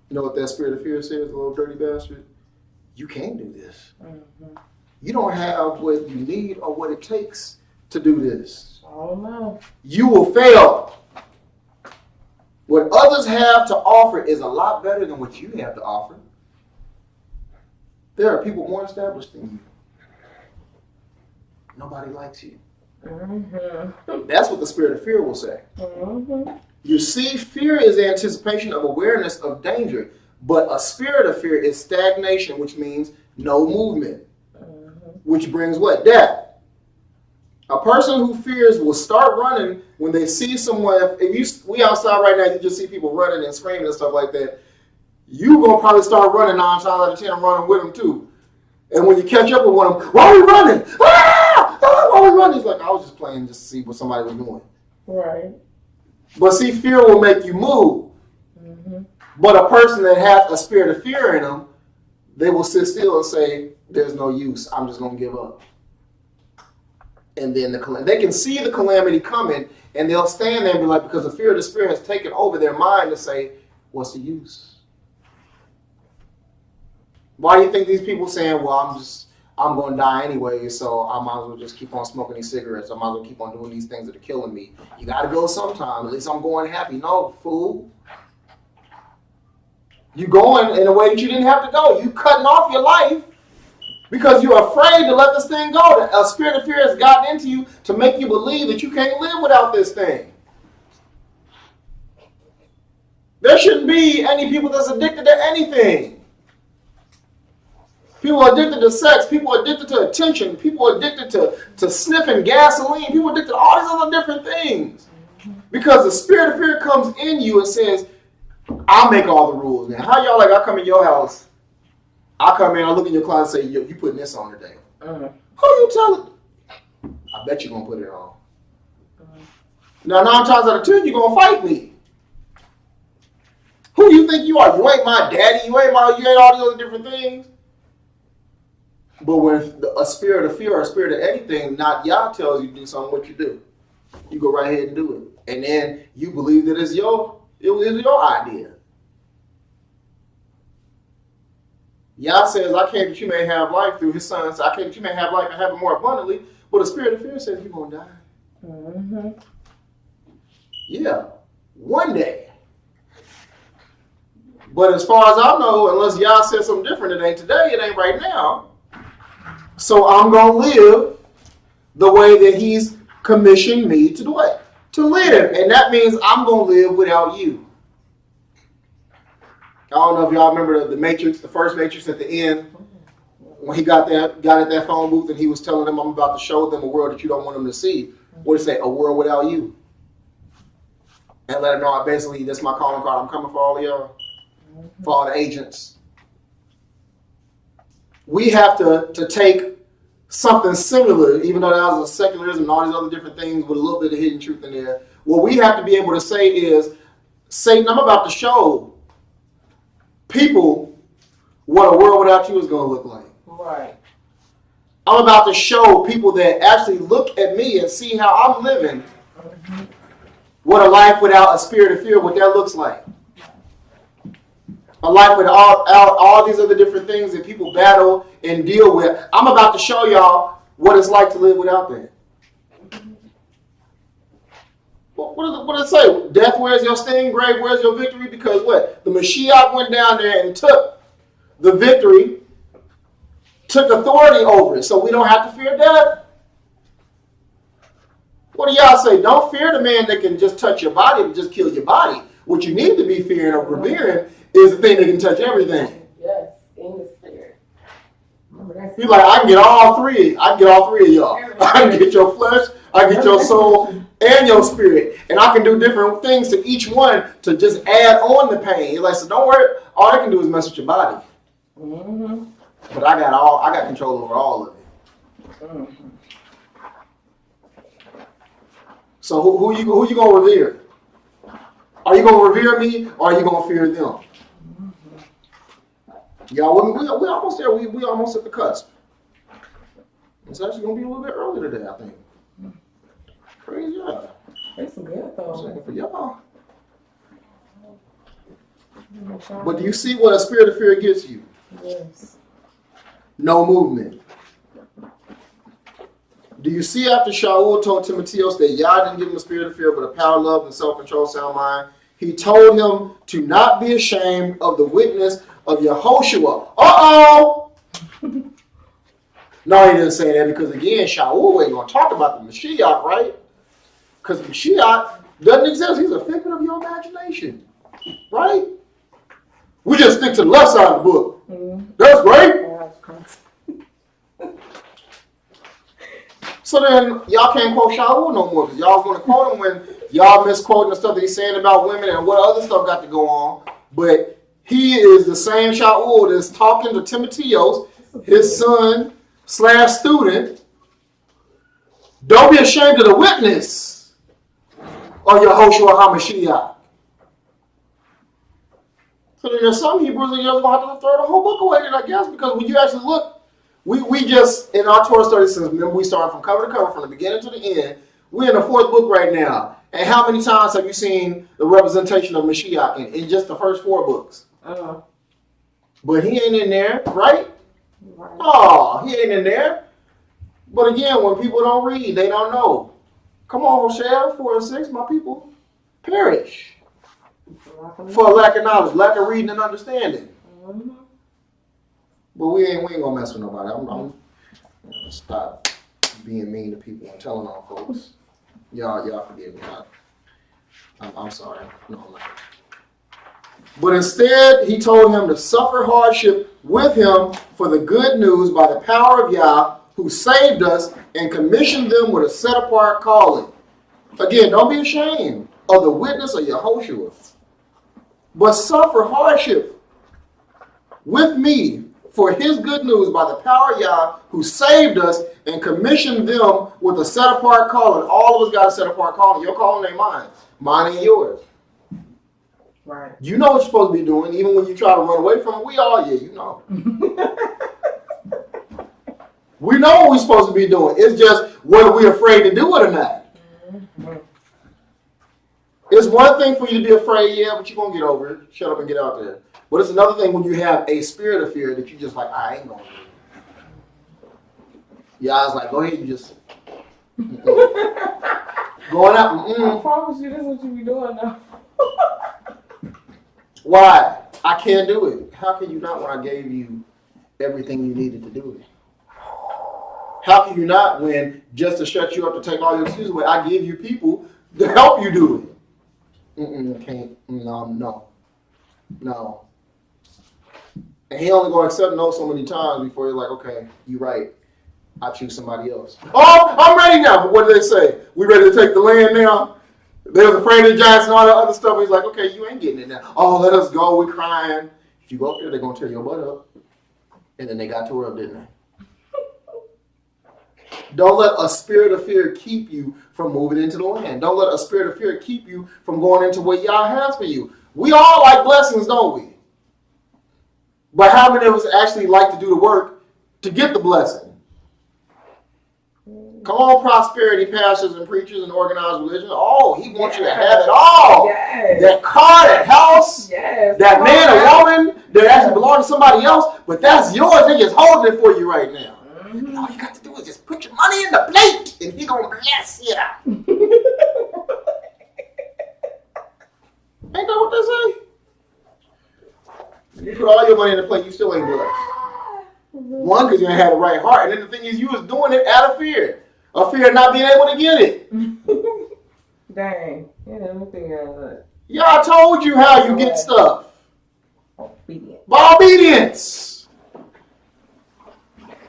[SPEAKER 1] You know what that spirit of fear says, little dirty bastard? You can't do this.
[SPEAKER 3] Mm-hmm.
[SPEAKER 1] You don't have what you need or what it takes to do this.
[SPEAKER 3] Oh no.
[SPEAKER 1] You will fail. What others have to offer is a lot better than what you have to offer. There are people more established than you. Nobody likes you.
[SPEAKER 3] Mm-hmm.
[SPEAKER 1] That's what the spirit of fear will say.
[SPEAKER 3] Mm-hmm.
[SPEAKER 1] You see, fear is anticipation of awareness of danger, but a spirit of fear is stagnation, which means no movement, which brings what? Death. A person who fears will start running when they see someone. We outside right now, you just see people running and screaming and stuff like that. You gonna probably start running 9 times out of 10, running with them too. And when you catch up with one of them, why are we running? Ah! Why are we running? It's like, I was just playing just to see what somebody was doing.
[SPEAKER 3] Right.
[SPEAKER 1] But see, fear will make you move.
[SPEAKER 3] Mm-hmm.
[SPEAKER 1] But a person that has a spirit of fear in them, they will sit still and say, there's no use. I'm just going to give up. And then they can see the calamity coming, and they'll stand there and be like, because the fear of the spirit has taken over their mind to say, what's the use? Why do you think these people saying, well, I'm going to die anyway, so I might as well just keep on smoking these cigarettes. I might as well keep on doing these things that are killing me. You got to go sometime. At least I'm going happy. No, fool. You going in a way that you didn't have to go. You cutting off your life because you're afraid to let this thing go. A spirit of fear has gotten into you to make you believe that you can't live without this thing. There shouldn't be any people that's addicted to anything. People are addicted to sex. People are addicted to attention. People are addicted to sniffing gasoline. People are addicted to all these other different things. Because the spirit of fear comes in you and says, I'll make all the rules now. How y'all like, I come in your house, I come in, I look in your closet and say, you putting this on today. Who you telling? I bet you're going to put it on. Now, 9 times out of 10, you're going to fight me. Who you think you are? You ain't my daddy. You ain't all these other different things. But when a spirit of fear or a spirit of anything, not Yah tells you to do something, what you do? You go right ahead and do it. And then you believe that it is your idea. Yah says, I came that you may have life through his son. So I came that you may have life and have it more abundantly. But the spirit of fear says you're going to die.
[SPEAKER 3] Mm-hmm.
[SPEAKER 1] Yeah, one day. But as far as I know, unless Yah says something different, it ain't today, it ain't right now. So I'm going to live the way that he's commissioned me to do it, to live. And that means I'm going to live without you. I don't know if y'all remember the Matrix, the first Matrix at the end, when he got at that phone booth and he was telling them, I'm about to show them a world that you don't want them to see. What did he say? A world without you. And let them know, basically, this is my calling card. I'm coming for all of y'all, for all the agents. We have to take something similar, even though that was a secularism and all these other different things with a little bit of hidden truth in there. What we have to be able to say is, Satan, I'm about to show people what a world without you is going to look like.
[SPEAKER 3] Right.
[SPEAKER 1] I'm about to show people that actually look at me and see how I'm living, what a life without a spirit of fear, what that looks like. A life with all these other different things that people battle and deal with. I'm about to show y'all what it's like to live without that. What does it say? Death, where's your sting? Grave, where's your victory? Because what? The Mashiach went down there and took the victory, took authority over it, so we don't have to fear death. What do y'all say? Don't fear the man that can just touch your body and just kill your body. What you need to be fearing or revering is the thing that can touch everything.
[SPEAKER 3] Yes, in the spirit.
[SPEAKER 1] You're like, I can get all three. I can get all three of y'all. I can get your flesh, I can get your soul, and your spirit. And I can do different things to each one to just add on the pain. You're like, so don't worry. All I can do is mess with your body. But I got control over all of it. So who you gonna revere? Are you gonna revere me, or are you gonna fear them? Y'all with me? We almost there. We almost at the cusp. It's actually gonna be a little bit early today, I think. Praise God.
[SPEAKER 3] It's good though.
[SPEAKER 1] For y'all. But do you see what a spirit of fear gets you?
[SPEAKER 3] Yes.
[SPEAKER 1] No movement. Do you see after Shaul told Timotheus that Yah didn't give him a spirit of fear, but a power, love, and self-control, sound mind? He told him to not be ashamed of the witness of Yehoshua. Uh-oh! No, he didn't say that because, again, Shaul ain't going to talk about the Mashiach, right? Because Mashiach doesn't exist. He's a figment of your imagination, right? We just stick to the left side of the book. Mm-hmm. That's great. So then y'all can't quote Shaul no more because y'all want to quote him when y'all misquoting the stuff that he's saying about women and what other stuff got to go on. But he is the same Shaul that's talking to Timotheus, his son / student. Don't be ashamed of the witness of Yehoshua HaMashiach. So then there's some Hebrews that you're going to have to throw the whole book away, I guess, because when you actually look, we just, in our Torah study, since remember we started from cover to cover, from the beginning to the end, we're in the 4th book right now. And how many times have you seen the representation of Mashiach in just the first 4 books? But he ain't in there, right? Oh, he ain't in there. But again, when people don't read, they don't know. Come on, Rochelle, 4 and 6, my people perish for a lack of knowledge, lack of reading and understanding. Mm-hmm. But we ain't gonna mess with nobody. I'm gonna stop being mean to people and telling on folks. Y'all forgive me. I'm sorry. No, I'm not. But instead, he told him to suffer hardship with him for the good news by the power of Yah, who saved us and commissioned them with a set-apart calling. Again, don't be ashamed of the witness of Yehoshua, but suffer hardship with me for his good news by the power of Yah, who saved us and commissioned them with a set-apart calling. All of us got a set-apart calling. Your calling ain't mine. Mine ain't yours. Right. You know what you're supposed to be doing, even when you try to run away from it. We all, you know. We know what we're supposed to be doing. It's just whether we're afraid to do it or not. Mm-hmm. It's one thing for you to be afraid, but you're going to get over it. Shut up and get out there. But it's another thing when you have a spirit of fear that you just like, I ain't going to do it. Yeah, it's like, go ahead, you just... Going out. I
[SPEAKER 3] promise you this is what you be doing now.
[SPEAKER 1] Why? I can't do it. How can you not when I gave you everything you needed to do it? How can you not when, just to shut you up to take all your excuses away, I give you people to help you do it? Can't. No. And he only going to accept no so many times before you're like, okay, you're right. I choose somebody else. Oh, I'm ready now. But what do they say? We ready to take the land now? They was afraid of giants and all that other stuff. He's like, okay, you ain't getting it now. Oh, let us go. We're crying. If you go up there, they're going to tear your butt up. And then they got tore up, didn't they? Don't let a spirit of fear keep you from moving into the land. Don't let a spirit of fear keep you from going into what Yah has for you. We all like blessings, don't we? But how many of us actually like to do the work to get the blessing? Come on, prosperity pastors and preachers and organized religion. Oh, he wants you to have it all. Yes. That car, that house, that man or woman that actually belongs to somebody else, but that's yours. They're just holding it for you right now. Mm-hmm. And all you got to do is just put your money in the plate, and he gonna bless you. Ain't that what they say? You put all your money in the plate, you still ain't blessed. One, because you ain't had the right heart, and then the thing is, you was doing it out of fear. A fear of not being able to get it.
[SPEAKER 3] Dang.
[SPEAKER 1] Yeah, I told you how you get stuff.
[SPEAKER 3] Obedience.
[SPEAKER 1] By obedience.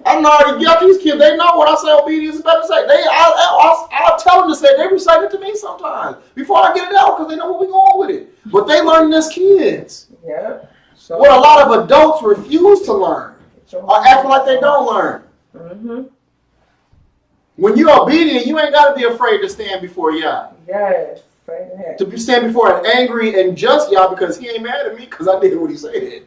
[SPEAKER 1] I'm already got these kids. They know when I say obedience is better to say. I'll tell them to say it. They recite it to me sometimes before I get it out because they know where we're going with it. But they learn as kids.
[SPEAKER 3] Yep. So
[SPEAKER 1] what a lot of adults refuse to learn or act like they don't learn. Mm-hmm. When you're obedient, you ain't got to be afraid to stand before Yah.
[SPEAKER 3] Yes. Say that.
[SPEAKER 1] To be stand before an angry and just Yah because he ain't mad at me because I did what he said.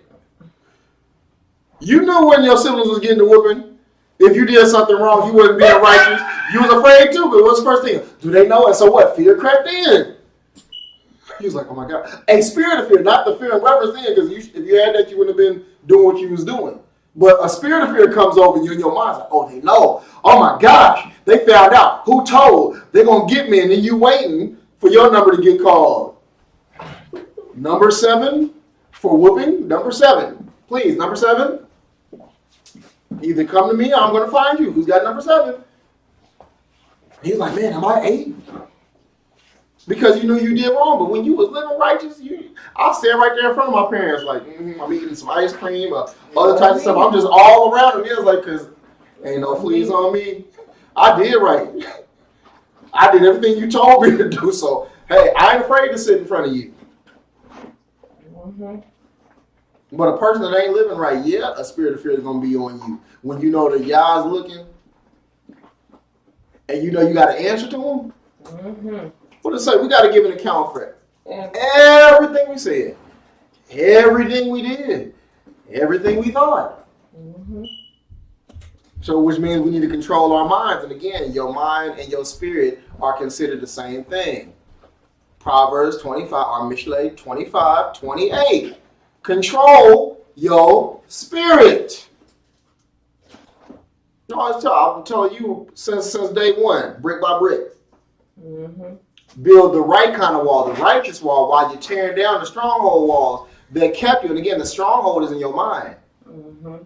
[SPEAKER 1] You knew when your siblings was getting the whooping. If you did something wrong, you wasn't being righteous. You was afraid too, but what's the first thing? Do they know? And so what? Fear crept in. He was like, oh my God. A spirit of fear, not the fear and reverence thing, because if you had that, you wouldn't have been doing what you was doing. But a spirit of fear comes over you in your mind. Like, oh, they know. Oh my gosh. They found out. Who told? They're going to get me. And then you waiting for your number to get called. Number 7 for whooping. Number 7. Please, number 7. Either come to me or I'm going to find you. Who's got number 7? He's like, man, am I 8? Because you knew you did wrong. But when you was living righteous, I'll stand right there in front of my parents like, I'm eating some ice cream or other types of stuff. I'm just all around them. He was like, because ain't no fleas on me. I did right. I did everything you told me to do. So, hey, I ain't afraid to sit in front of you.
[SPEAKER 3] Mm-hmm.
[SPEAKER 1] But a person that ain't living right, yeah, a spirit of fear is going to be on you. When you know that Yah's looking and you know you got to answer to him.
[SPEAKER 3] Mm-hmm.
[SPEAKER 1] What does it say? We got to give an account for it.
[SPEAKER 3] Yeah.
[SPEAKER 1] Everything we said. Everything we did. Everything we thought.
[SPEAKER 3] Mm-hmm.
[SPEAKER 1] So which means we need to control our minds. And again, your mind and your spirit are considered the same thing. Proverbs 25, or Mishle 25:28. Control your spirit. No, I'm telling you since day one, brick by brick.
[SPEAKER 3] Mm-hmm.
[SPEAKER 1] Build the right kind of wall, the righteous wall, while you're tearing down the stronghold walls that kept you. And again, the stronghold is in your mind.
[SPEAKER 3] Mm-hmm.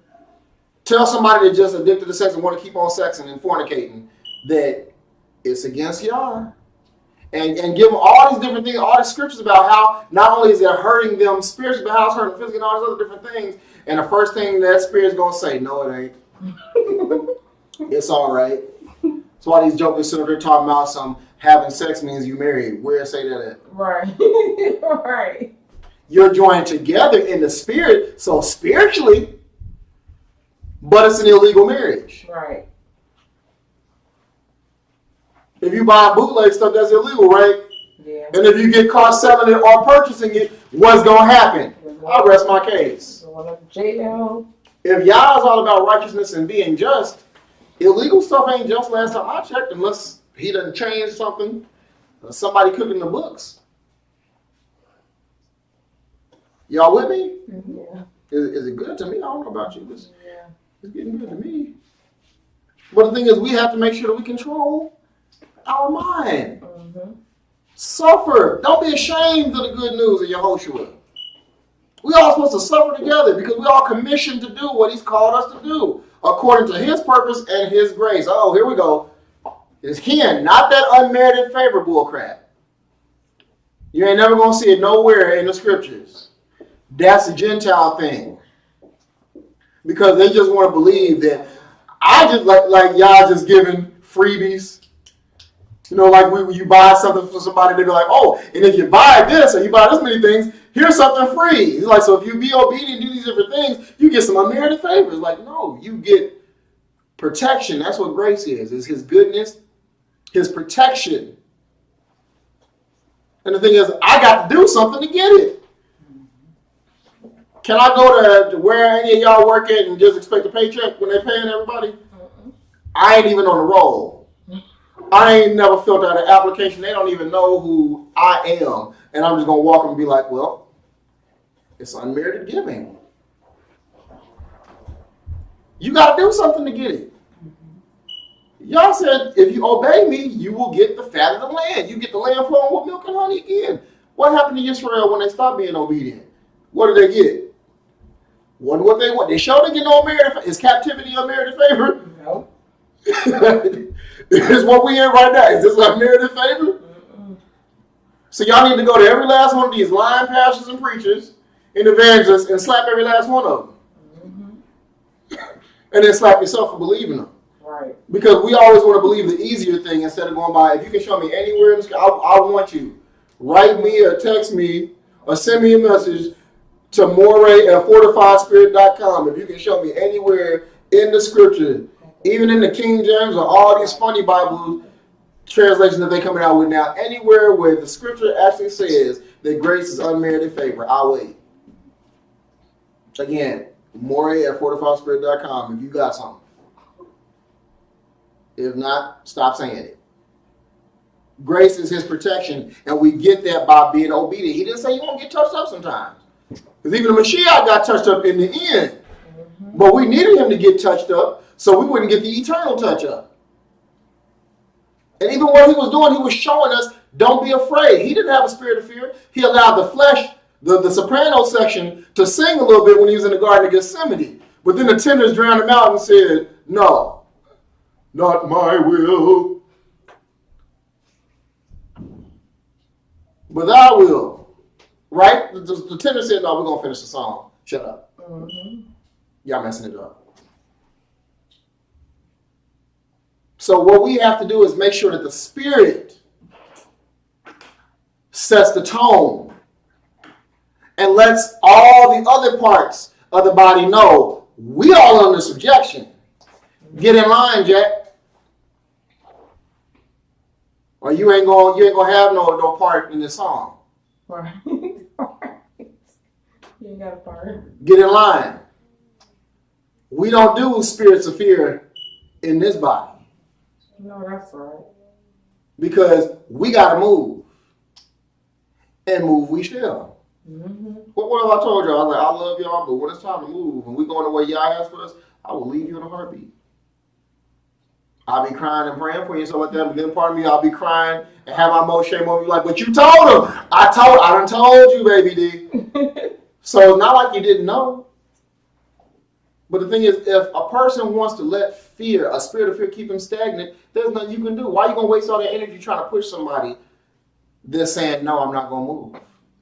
[SPEAKER 1] Tell somebody that's just addicted to sex and want to keep on sexing and fornicating that it's against Yah. And give them all these different things, all the scriptures about how not only is it hurting them spiritually, but how it's hurting physically and all these other different things. And the first thing that spirit's going to say, no, it ain't. It's all right. That's why these jokers sit up there talking about some having sex means you married. Where say that at?
[SPEAKER 3] Right. Right.
[SPEAKER 1] You're joined together in the spirit, so spiritually, but it's an illegal marriage.
[SPEAKER 3] Right.
[SPEAKER 1] If you buy bootleg stuff, that's illegal, right?
[SPEAKER 3] Yeah.
[SPEAKER 1] And if you get caught selling it or purchasing it, what's going to happen? I'll rest my case.
[SPEAKER 3] Jail.
[SPEAKER 1] If Yah is all about righteousness and being just, illegal stuff ain't just. Last time I checked, unless he done changed something, somebody cooking the books. Y'all with me?
[SPEAKER 3] Yeah.
[SPEAKER 1] Is it good to me? I don't know about you. It's getting good to me. But the thing is, we have to make sure that we control our mind.
[SPEAKER 3] Mm-hmm.
[SPEAKER 1] Suffer. Don't be ashamed of the good news of Yehoshua. We all supposed to suffer together because we all commissioned to do what he's called us to do according to his purpose and his grace. Oh, here we go. It's him, not that unmerited favor bull crap. You ain't never going to see it nowhere in the scriptures. That's a Gentile thing. Because they just want to believe that I just like y'all just giving freebies. You know, like when you buy something for somebody, they be like, oh, and if you buy this or you buy this many things, here's something free. It's like, so if you be obedient, do these different things, you get some unmerited favors. Like, no, you get protection. That's what grace is his goodness, his protection. And the thing is, I got to do something to get it. Can I go to where any of y'all work at and just expect a paycheck when they're paying everybody? Mm-mm. I ain't even on the roll. I ain't never filled out an application. They don't even know who I am. And I'm just going to walk and be like, well, it's unmerited giving. You got to do something to get it. Y'all said, if you obey me, you will get the fat of the land. You get the land flowing with milk and honey again. What happened to Israel when they stopped being obedient? What did they get? Wonder what they want. They sure didn't get no unmerited. Is captivity unmerited favor?
[SPEAKER 3] No.
[SPEAKER 1] Is what we in right now. Is this unmerited favor? Mm-mm. So y'all need to go to every last one of these lying pastors and preachers and evangelists and slap every last one of them. Mm-hmm. And then slap yourself for believing them.
[SPEAKER 3] Right.
[SPEAKER 1] Because we always want to believe the easier thing instead of going by, if you can show me anywhere in the scripture, I want you. Write me or text me or send me a message to Moray at fortifiedspirit.com if you can show me anywhere in the scripture Even in the King James or all these funny Bible translations that they coming out with now, anywhere where the scripture actually says that grace is unmerited favor, I'll wait. Again, Morey@fortifiedspirit.com if you got something. If not, stop saying it. Grace is his protection, and we get that by being obedient. He didn't say you won't get touched up sometimes. Because even the Mashiach got touched up in the end. But we needed him to get touched up so we wouldn't get the eternal touch up. And even what he was doing, he was showing us, don't be afraid. He didn't have a spirit of fear. He allowed the flesh, the soprano section, to sing a little bit when he was in the Garden of Gethsemane. But then the tenors drowned him out and said, no, not my will, but thy will. Right? The tenor said, no, we're going to finish the song. Shut up. Y'all messing it up. So what we have to do is make sure that the Spirit sets the tone and lets all the other parts of the body know we all under subjection. Get in line, Jack. Or you ain't gonna have no part in this song.
[SPEAKER 3] Right. You ain't got a part.
[SPEAKER 1] Get in line. We don't do spirits of fear in this body.
[SPEAKER 3] No, that's right.
[SPEAKER 1] Because we got to move. And move we shall. What have I told y'all? I was like, I love y'all, but when it's time to move and we going the way y'all has for us, I will leave you in a heartbeat. I'll be crying and praying for you and stuff like that, but then part of me, I'll be crying and have my most shame on you like, but you told him. I done told you, baby D. So it's not like you didn't know. But the thing is, if a person wants to let fear, a spirit of fear, keep them stagnant, there's nothing you can do. Why are you going to waste all that energy trying to push somebody that's saying, no, I'm not going to move?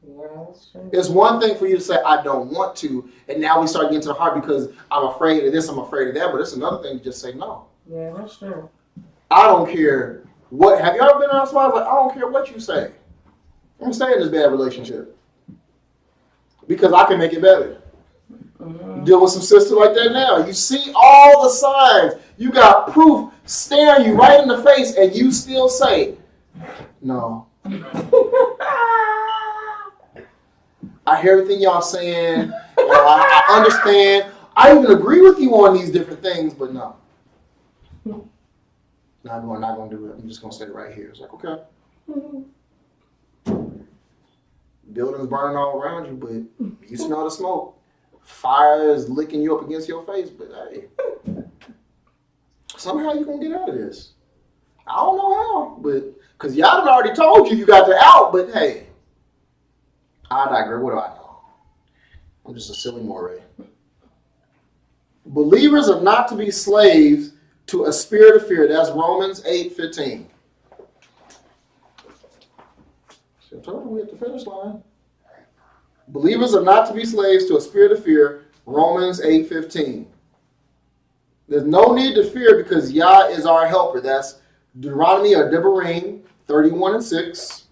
[SPEAKER 3] Yeah, that's true.
[SPEAKER 1] It's one thing for you to say, I don't want to, and now we start getting to the heart because I'm afraid of this, I'm afraid of that, but it's another thing to just say no.
[SPEAKER 3] Yeah, that's true.
[SPEAKER 1] I don't care what, have you ever been around somebody like, I don't care what you say. I'm going to stay in this bad relationship because I can make it better. Deal with some sister like that now. You see all the signs. You got proof staring you right in the face, and you still say, no. I hear everything y'all saying. I understand. I even agree with you on these different things, but no. Not going to do it. I'm just going to stay right here. It's like, okay. Buildings burning all around you, but you smell the smoke. Fire is licking you up against your face, but hey, somehow you're going to get out of this. I don't know how, but because y'all done already told you got to out, but hey, I digress. What do I know? I'm just a silly moray. Believers are not to be slaves to a spirit of fear. That's Romans 8:15. So I told you we at the finish line. Believers are not to be slaves to a spirit of fear. Romans 8:15. There's no need to fear because Yah is our helper. That's Deuteronomy or Devarim 31:6.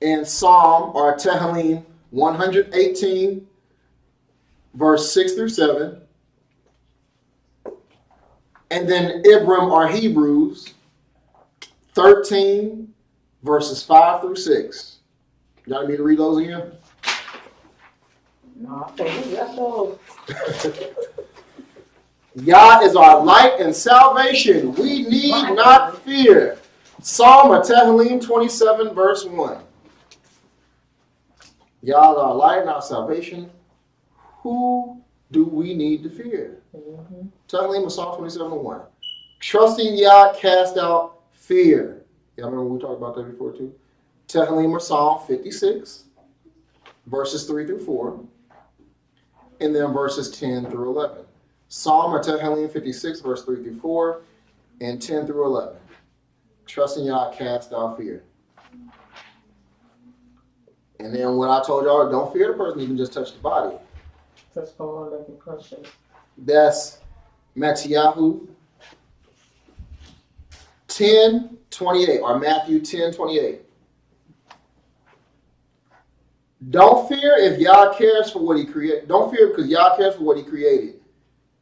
[SPEAKER 1] And Psalm or Tehillim 118, verse 6 through 7. And then Ibram or Hebrews 13, verses 5 through 6. Y'all need me to read those again?
[SPEAKER 3] No, I think that's all.
[SPEAKER 1] Yah is our light and salvation. We need not fear. Psalm or Tehillim 27, verse 1. Yah is our light and our salvation. Who do we need to fear? Tehillim or Psalm 27, 1. Trusting Yah cast out fear. Y'all remember we talked about that before too? Tehillim or Psalm 56, verses 3 through 4. And then verses 10 through 11. Psalm or Tehillim 56, verse 3 through 4, and 10 through 11. Trusting Yah cast out fear. And then what I told y'all, don't fear the person, you can just touch the body.
[SPEAKER 3] Touch the one that can crush it.
[SPEAKER 1] That's Matthew 10:28 or Matthew 10:28. Don't fear if Yah cares for what he created. Don't fear because Yah cares for what he created.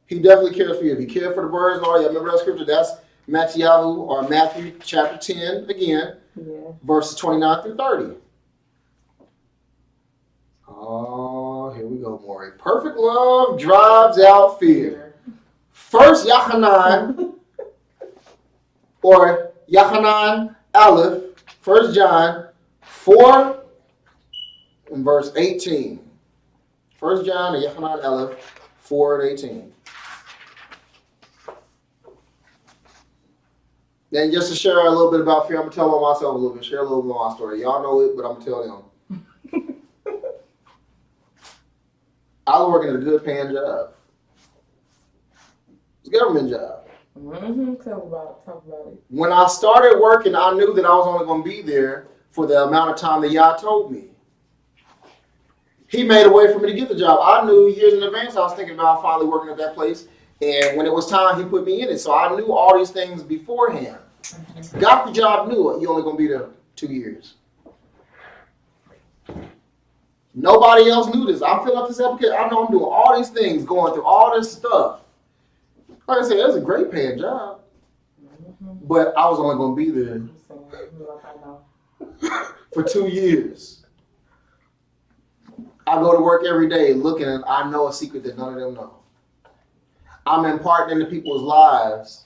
[SPEAKER 1] He definitely cares for you. If he cared for the birds and all, you remember that scripture? That's Matthew chapter 10 again, verses 29 through 30. Oh, here we go, Maury. Perfect love drives out fear. First Yachanan, or Yachanan Aleph, 1 John 4 and verse 18. 1 John and Yachanan Aleph 4 and 18. And just to share a little bit about fear, I'm going to tell on myself a little bit, share a little bit of my story. Y'all know it, but I'm going to tell them. I was working at a good paying job. It's a government job.
[SPEAKER 3] Talk about it.
[SPEAKER 1] When I started working, I knew that I was only going to be there for the amount of time that Yah told me. He made a way for me to get the job. I knew years in advance I was thinking about finally working at that place. And when it was time, he put me in it. So I knew all these things beforehand. Got the job, knew it. You're only going to be there 2 years. Nobody else knew this. I fill out this application. I know I'm doing all these things, going through all this stuff. Like I said, it was a great paying job. But I was only going to be there for 2 years. I go to work every day looking and I know a secret that none of them know. I'm imparting into people's lives.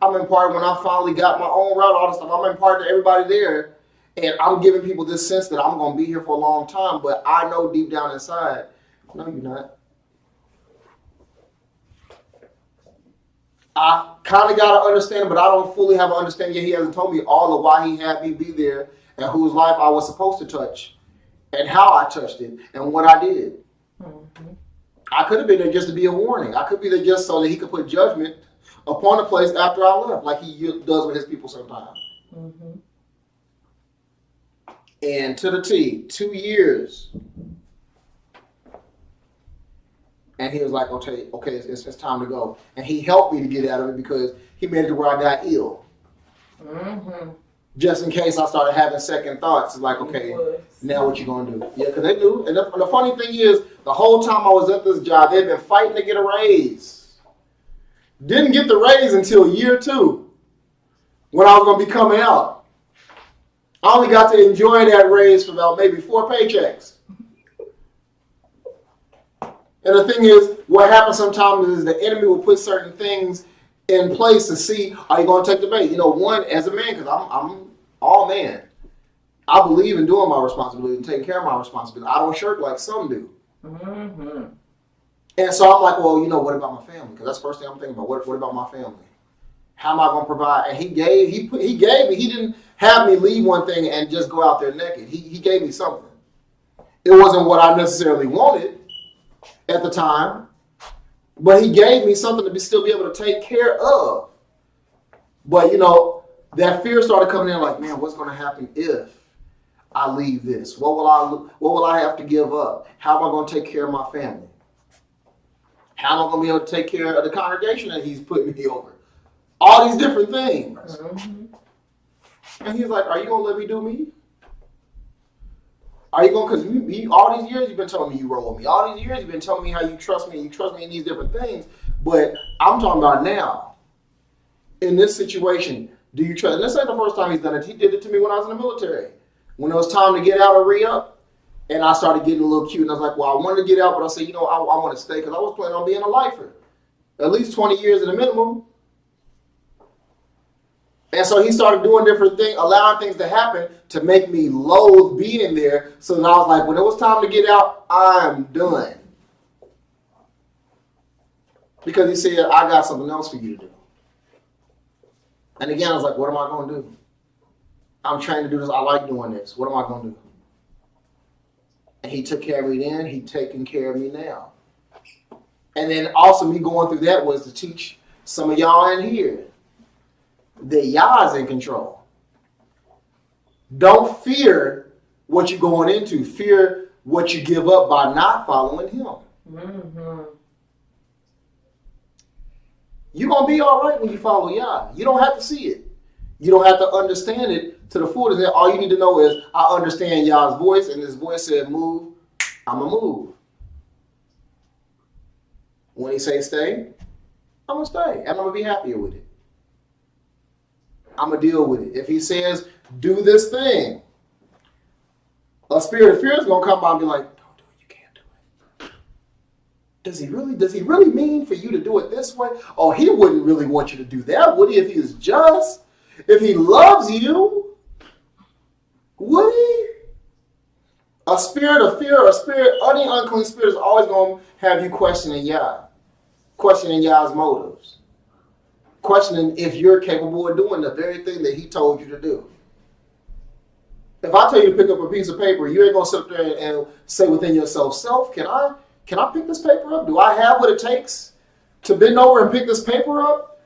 [SPEAKER 1] I'm imparting when I finally got my own route, all this stuff. I'm imparting to everybody there. And I'm giving people this sense that I'm going to be here for a long time. But I know deep down inside, no, you're not. I kind of got to understand, but I don't fully have an understanding yet. He hasn't told me all of why he had me be there and whose life I was supposed to touch and how I touched it and what I did. I could have been there just to be a warning. I could be there just so that he could put judgment upon the place after I left, like he does with his people sometimes. And to the T, 2 years. And he was like, okay, it's time to go. And he helped me to get out of it because he made it to where I got ill. Just in case I started having second thoughts. It's like, okay, now what you going to do? Yeah, because they knew. And the funny thing is, the whole time I was at this job, they'd been fighting to get a raise. Didn't get the raise until year 2 when I was going to be coming out. I only got to enjoy that raise for about maybe 4 paychecks. And the thing is, what happens sometimes is the enemy will put certain things in place to see, are you going to take the bait? You know, one, as a man, because I'm all man, I believe in doing my responsibility and taking care of my responsibility. I don't shirk like some do. And so I'm like, well, you know, what about my family? Because that's the first thing I'm thinking about. What about my family? How am I going to provide? And he gave me. He didn't have me leave one thing and just go out there naked. He gave me something. It wasn't what I necessarily wanted at the time, but he gave me something to still be able to take care of. But, you know, that fear started coming in like, man, what's going to happen if I leave this? What will I have to give up? How am I going to take care of my family? How am I going to be able to take care of the congregation that he's putting me over? All these different things. And he's like, are you going to let me do me? Are you going, because all these years you've been telling me you roll with me. All these years you've been telling me how you trust me and you trust me in these different things. But I'm talking about now. In this situation, do you trust? And this ain't the first time he's done it. He did it to me when I was in the military. When it was time to get out or re-up, and I started getting a little cute. And I was like, well, I wanted to get out, but I said, you know, I want to stay because I was planning on being a lifer. At least 20 years at a minimum. And so he started doing different things, allowing things to happen to make me loathe being there. So that I was like, when it was time to get out, I'm done. Because he said, I got something else for you to do. And again, I was like, what am I going to do? I'm trained to do this. I like doing this. What am I going to do? And he took care of me then. He's taking care of me now. And then also me going through that was to teach some of y'all in here that Yah is in control. Don't fear what you're going into. Fear what you give up by not following him. You're going to be all right when you follow Yah. You don't have to see it. You don't have to understand it to the fullest. All you need to know is, I understand Yah's voice, and his voice said, move, I'm going to move. When he say stay, I'm going to stay, and I'm going to be happier with it. I'm going to deal with it. If he says, do this thing, a spirit of fear is going to come by and be like, don't do it, you can't do it. Does he really mean for you to do it this way? Oh, he wouldn't really want you to do that, would he, if he was just? If he loves you, would he? A spirit of fear, a spirit, any unclean spirit is always going to have you questioning Yah. Questioning Yah's motives. Questioning if you're capable of doing the very thing that he told you to do. If I tell you to pick up a piece of paper, you ain't going to sit there and say within yourself, self, can I pick this paper up? Do I have what it takes to bend over and pick this paper up?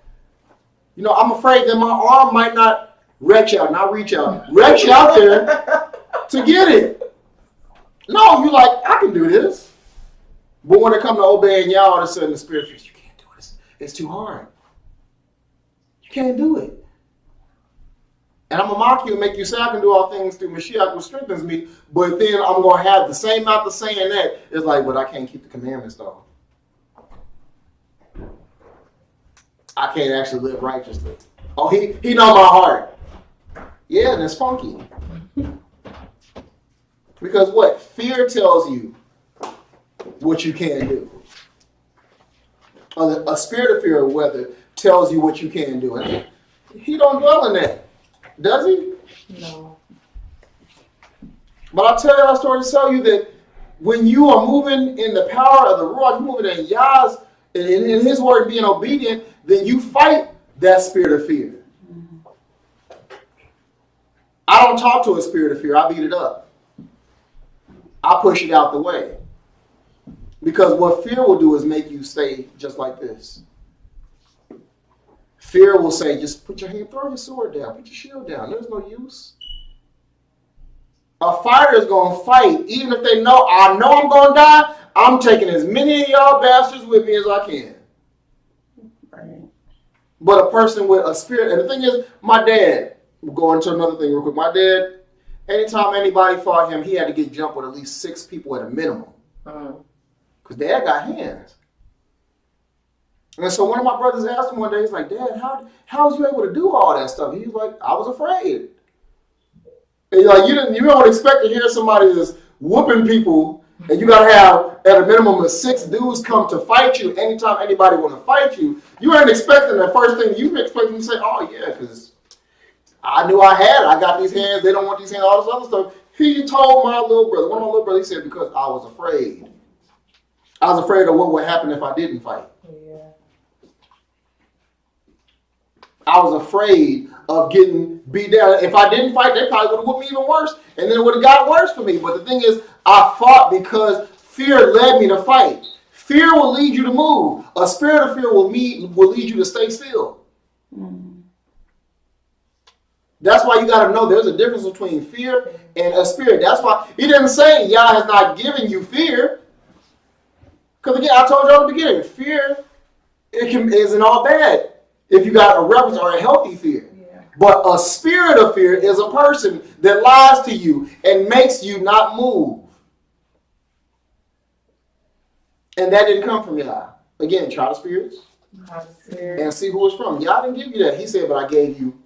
[SPEAKER 1] You know, I'm afraid that my arm might not reach out there to get it. No, you're like, I can do this. But when it comes to obeying Yah, all of a sudden the spirit feels, you can't do it. It's too hard. You can't do it. And I'm going to mock you and make you say I can do all things through Mashiach, which strengthens me. But then I'm going to have the same mouth of saying that. It's like, but I can't keep the commandments, though. I can't actually live righteously. Oh, he know my heart. Yeah, and it's funky. Because what? Fear tells you what you can do. A spirit of fear of weather tells you what you can do. And he don't dwell in that. Does he?
[SPEAKER 3] No.
[SPEAKER 1] But I'll tell you a story to tell you that when you are moving in the power of the Ruach, you're moving in Yah's, in his word, being obedient, then you fight that spirit of fear. I don't talk to a spirit of fear. I beat it up. I push it out the way. Because what fear will do is make you stay just like this. Fear will say, just put your hand, throw your sword down, put your shield down. There's no use. A fighter is going to fight, even if they know, I know I'm going to die, I'm taking as many of y'all bastards with me as I can.
[SPEAKER 3] Right.
[SPEAKER 1] But a person with a spirit, and the thing is, my dad, we'll go into another thing real quick. My dad, anytime anybody fought him, he had to get jumped with at least 6 people at a minimum. Because Dad got hands. And so one of my brothers asked him one day, he's like, Dad, how was you able to do all that stuff? He was like, I was afraid. And like, you don't expect to hear somebody that's whooping people, and you got to have at a minimum of 6 dudes come to fight you anytime anybody want to fight you. You ain't expecting the first thing you expect them to say, oh yeah, because I knew I got these hands, they don't want these hands, all this other stuff. He told my little brother, one of my little brothers, he said, because I was afraid. I was afraid of what would happen if I didn't fight.
[SPEAKER 3] Yeah.
[SPEAKER 1] I was afraid of getting beat down. If I didn't fight, they probably would have whooped me even worse, and then it would have got worse for me. But the thing is, I fought because fear led me to fight. Fear will lead you to move. A spirit of fear will lead you to stay still. That's why you got to know there's a difference between fear and a spirit. That's why he didn't say Yah has not given you fear. Because again, I told you at the beginning, fear isn't all bad if you got a reverence or a healthy fear. Yeah. But a spirit of fear is a person that lies to you and makes you not move. And that didn't come from Yah. Again, try the spirits and see who it's from. Yah didn't give you that. He said, but I gave you.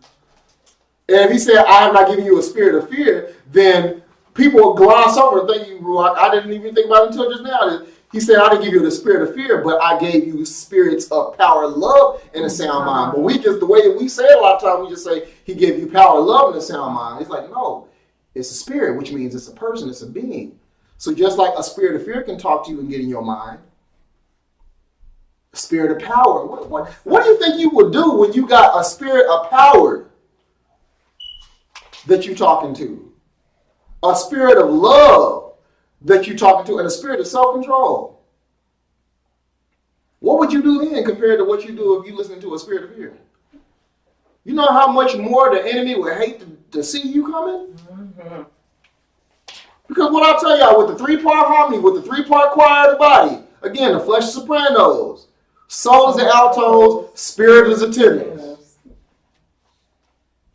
[SPEAKER 1] And if he said, I have not given you a spirit of fear, then people will gloss over and think you, Ruach. I didn't even think about it until just now. He said, I didn't give you the spirit of fear, but I gave you spirits of power, love, and a sound mind. But the way that we say it a lot of times, we just say, he gave you power, love, and a sound mind. It's like, no, it's a spirit, which means it's a person, it's a being. So just like a spirit of fear can talk to you and get in your mind, a spirit of power. What do you think you would do when you got a spirit of power that you're talking to? A spirit of love that you're talking to, and a spirit of self-control. What would you do then compared to what you do if you listen to a spirit of fear? You know how much more the enemy would hate to see you coming? Mm-hmm. Because what I tell y'all, with the 3-part harmony, with the 3-part choir of the body, again, the flesh is sopranos, soul is the altos, spirit is the tenors.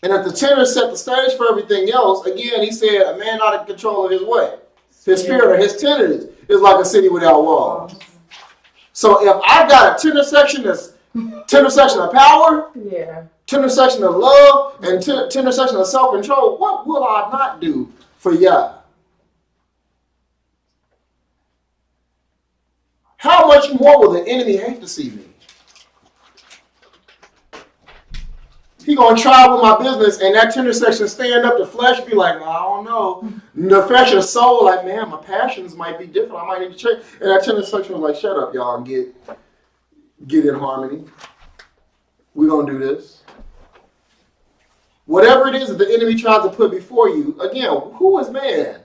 [SPEAKER 1] And if the tenors set the stage for everything else, again, he said, a man not in control of his what? His spirit or his tenors is like a city without walls. So if I got a tenor section that's Tender section of power,
[SPEAKER 3] Yeah.
[SPEAKER 1] tender section of love, and tender section of self-control. What will I not do for Yah? How much more will the enemy hate to see me? He gonna try with my business, and that tender section stand up. The flesh be like, I don't know. The flesh of soul, like, man, my passions might be different. I might need to change. And that tender section was like, shut up, y'all, and get in harmony. We gonna do this. Whatever it is that the enemy tries to put before you, again, who is man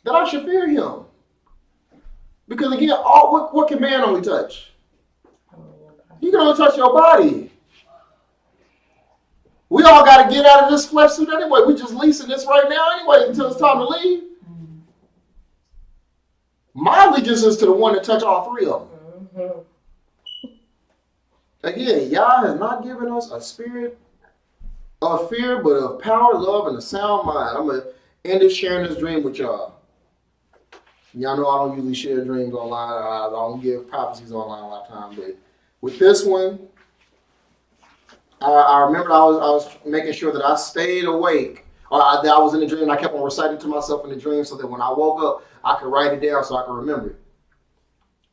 [SPEAKER 1] that I should fear him? Because again, what can man only touch? He can only touch your body. We all got to get out of this flesh suit anyway. We just leasing this right now anyway until it's time to leave. My allegiance is to the one that touch all three of them. Again, Yah has not given us a spirit of fear, but of power, love, and a sound mind. I'm going to end it sharing this dream with y'all. Y'all know I don't usually share dreams online. I don't give prophecies online a lot of times. But with this one, I remember I was making sure that I stayed awake, or that I was in the dream. And I kept on reciting to myself in the dream so that when I woke up, I could write it down so I could remember it.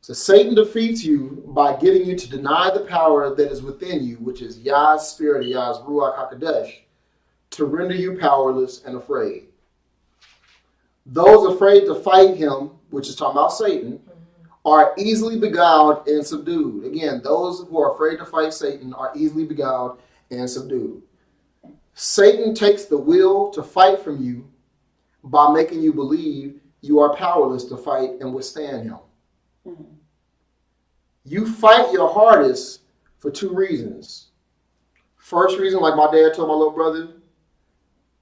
[SPEAKER 1] So Satan defeats you by getting you to deny the power that is within you, which is Yah's spirit, Yah's Ruach HaKodesh, to render you powerless and afraid. Those afraid to fight him, which is talking about Satan, are easily beguiled and subdued. Again, those who are afraid to fight Satan are easily beguiled and subdued. Satan takes the will to fight from you by making you believe you are powerless to fight and withstand him. Mm-hmm. You fight your hardest for two reasons. First reason, like my dad told my little brother,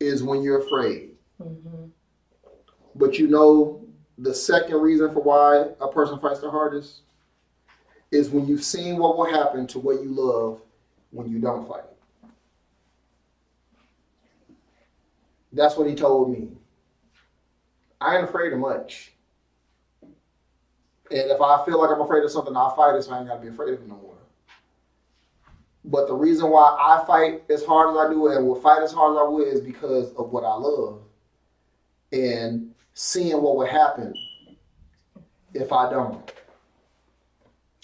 [SPEAKER 1] is when you're afraid. Mm-hmm. But you know the second reason for why a person fights the hardest is when you've seen what will happen to what you love when you don't fight. That's what he told me. I ain't afraid of much. And if I feel like I'm afraid of something, I'll fight it, so I ain't got to be afraid of it no more. But the reason why I fight as hard as I do and will fight as hard as I will is because of what I love. And seeing what would happen if I don't.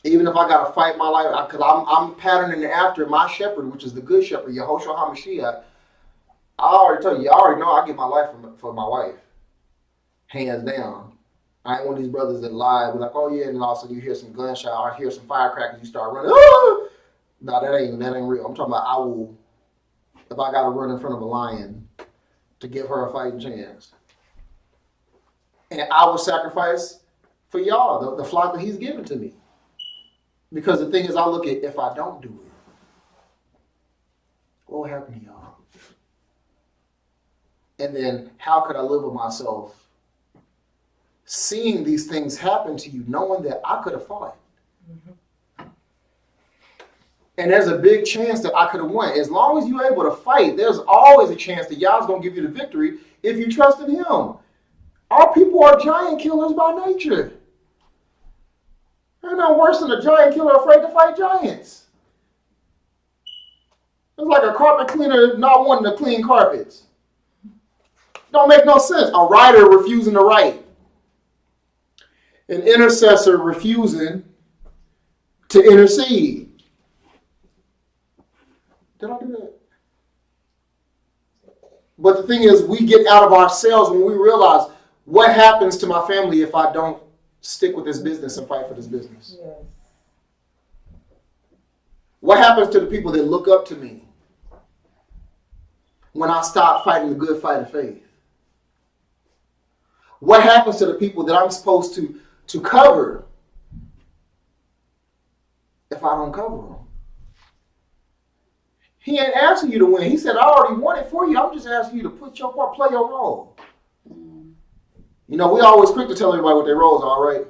[SPEAKER 1] Even if I got to fight my life, because I'm patterning after my shepherd, which is the good shepherd, Yehoshua HaMashiach. I already told you, I already know I give my life for my wife. Hands down. I ain't one of these brothers that lie. Be like, oh yeah, and all of a sudden you hear some gunshot or hear some firecrackers, you start running. Ah! No, that ain't real. I'm talking about I will, if I got to run in front of a lion to give her a fighting chance. And I will sacrifice for y'all, the flock that he's given to me. Because the thing is, I look at, if I don't do it, what will happen to y'all? And then how could I live with myself seeing these things happen to you, knowing that I could have fought? Mm-hmm. And there's a big chance that I could have won. As long as you're able to fight, there's always a chance that Yah's going to give you the victory if you trust in him. Our people are giant killers by nature. They're no worse than a giant killer afraid to fight giants. It's like a carpet cleaner not wanting to clean carpets. Don't make no sense. A writer refusing to write. An intercessor refusing to intercede. Did I do that? But the thing is, we get out of ourselves when we realize, what happens to my family if I don't stick with this business and fight for this business? Yes. What happens to the people that look up to me when I stop fighting the good fight of faith? What happens to the people that I'm supposed to cover if I don't cover them? He ain't asking you to win. He said, I already won it for you. I'm just asking you to put your part, play your role. You know, we always quick to tell everybody what their roles are, right?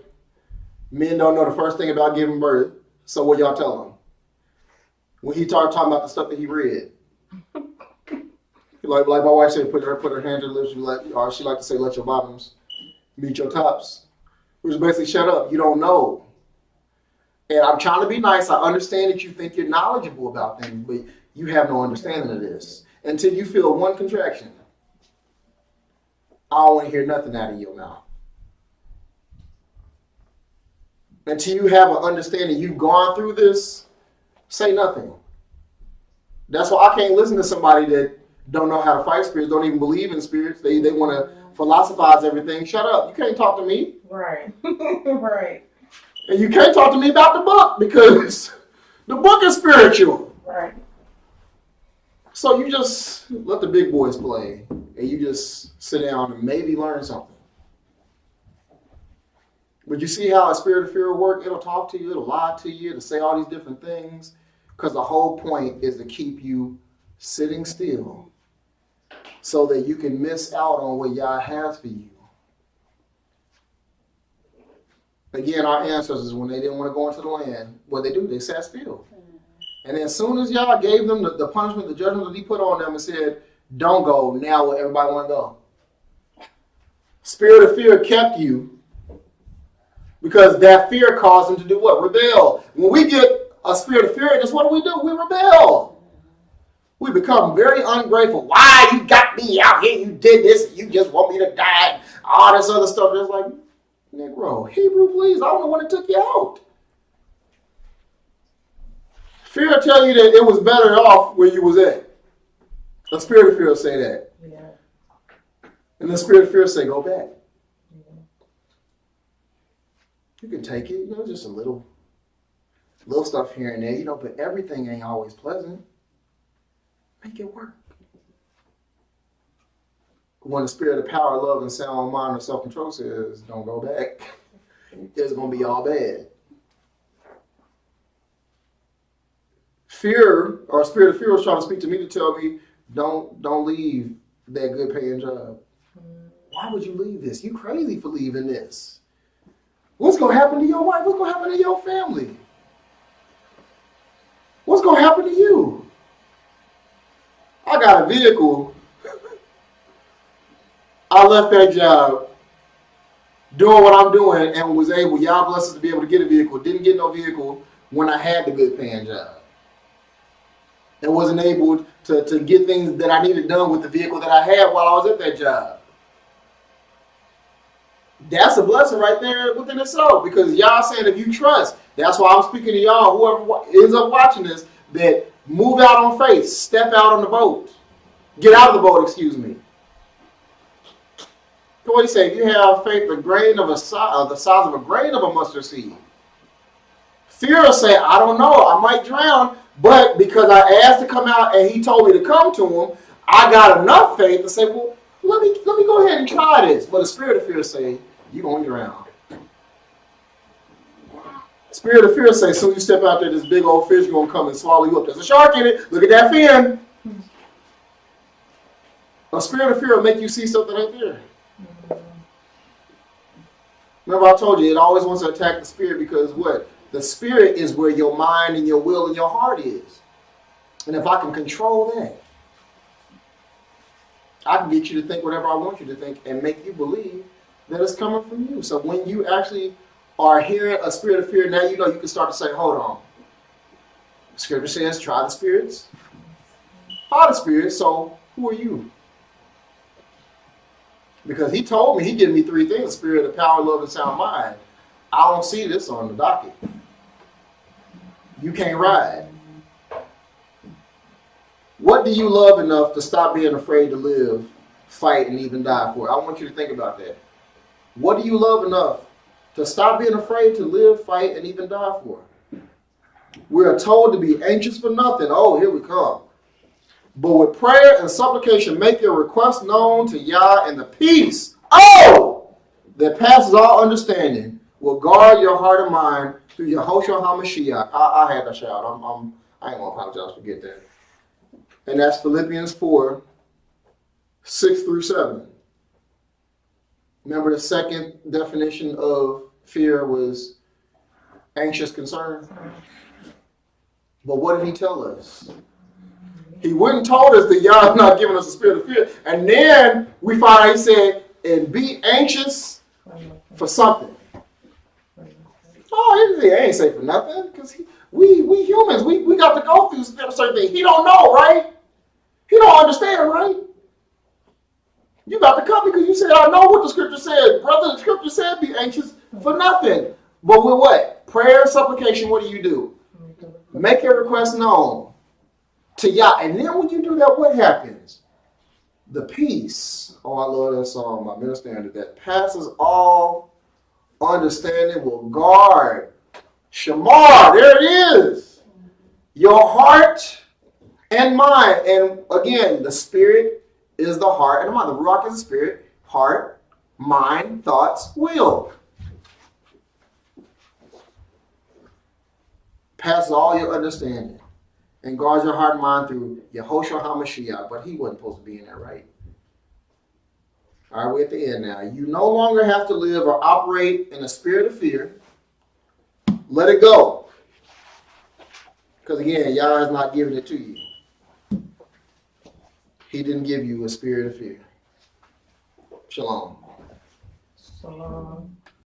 [SPEAKER 1] Men don't know the first thing about giving birth, so what y'all tell them? When he started talking about the stuff that he read. like my wife said, put her hand to the lips, or she like to say, let your bottoms meet your tops. Which is basically, shut up, you don't know. And I'm trying to be nice. I understand that you think you're knowledgeable about things, but you have no understanding of this. Until you feel one contraction, I don't want to hear nothing out of your mouth. Until you have an understanding you've gone through this, say nothing. That's why I can't listen to somebody that don't know how to fight spirits, don't even believe in spirits. They want to philosophize everything. Shut up. You can't talk to me.
[SPEAKER 3] Right. Right.
[SPEAKER 1] And you can't talk to me about the book because the book is spiritual.
[SPEAKER 3] Right.
[SPEAKER 1] So you just let the big boys play and you just sit down and maybe learn something. But you see how a spirit of fear will work? It'll talk to you, it'll lie to you, it'll say all these different things because the whole point is to keep you sitting still so that you can miss out on what Yah has for you. Again, our ancestors, when they didn't want to go into the land, what they do? They sat still. And then as soon as Yah gave them the punishment, the judgment that he put on them and said, don't go, now will everybody want to go? Spirit of fear kept you because that fear caused them to do what? Rebel. When we get a spirit of fear, that's what do? We rebel. We become very ungrateful. Why you got me out here? You did this. You just want me to die. All this other stuff. It's like, Negro, Hebrew, please. I don't know when it took you out. Fear will tell you that it was better off where you was at. The spirit of fear will say that.
[SPEAKER 3] Yeah.
[SPEAKER 1] And the spirit of fear will say, go back.
[SPEAKER 3] Yeah.
[SPEAKER 1] You can take it, just a little stuff here and there, but everything ain't always pleasant. Make it work. When the spirit of power, love, and sound mind and self-control says, don't go back, it's going to be all bad. Fear, or spirit of fear was trying to speak to me to tell me, don't leave that good paying job. Why would you leave this? You crazy for leaving this. What's going to happen to your wife? What's going to happen to your family? What's going to happen to you? I got a vehicle. I left that job doing what I'm doing and was able, y'all bless us, to be able to get a vehicle. Didn't get no vehicle when I had the good paying job. And wasn't able to get things that I needed done with the vehicle that I had while I was at that job. That's a blessing right there within itself, because y'all saying if you trust, that's why I'm speaking to y'all, whoever ends up watching this, that move out on faith, step out on the boat. Get out of the boat, excuse me. What do you say? You have faith the size of a grain of a mustard seed. Fear will say, I don't know, I might drown, but because I asked to come out and he told me to come to him, I got enough faith to say, well, let me go ahead and try this. But the spirit of fear say, you're going to drown. Spirit of fear say, as soon as you step out there, this big old fish is going to come and swallow you up. There's a shark in it. Look at that fin. A spirit of fear will make you see something right there. Remember I told you, it always wants to attack the spirit because what? The spirit is where your mind and your will and your heart is. And if I can control that, I can get you to think whatever I want you to think and make you believe that it's coming from you. So when you actually are hearing a spirit of fear, now you can start to say, hold on. Scripture says, try the spirits. Try the spirits, so who are you? Because he told me, he gave me three things: the spirit of power, love, and sound mind. I don't see this on the docket. You can't ride. What do you love enough to stop being afraid to live, fight, and even die for? I want you to think about that. What do you love enough to stop being afraid to live, fight, and even die for? We are told to be anxious for nothing. Oh, here we come. But with prayer and supplication, make your request known to Yah, and the peace, that passes all understanding, will guard your heart and mind through Yehoshua HaMashiach. I had to shout. I ain't going to apologize for getting that. And that's Philippians 4, 6 through 7. Remember the second definition of fear was anxious concern? But what did he tell us? He wouldn't told us that Yah not giving us a spirit of fear. And then we find out he said, and be anxious for something. Oh, he ain't say for nothing. Because we humans, we got to go through certain things. He don't know, right? He don't understand, right? You got to come because you said, I know what the scripture said. Brother, the scripture said be anxious for nothing. But with what? Prayer, supplication, what do? Make your request known to Yah. And then when you do that, what happens? The peace. Oh, I love that song, my minister, that passes all understanding will guard. Shamar, there it is. Your heart and mind. And again, the spirit is the heart and the mind. The Ruach is the spirit, heart, mind, thoughts, will. Passes all your understanding and guards your heart and mind through Yehoshua HaMashiach. But he wasn't supposed to be in there, right? All right, we're at the end now. You no longer have to live or operate in a spirit of fear. Let it go. Because again, Yah has not given it to you. He didn't give you a spirit of fear. Shalom.
[SPEAKER 3] Shalom.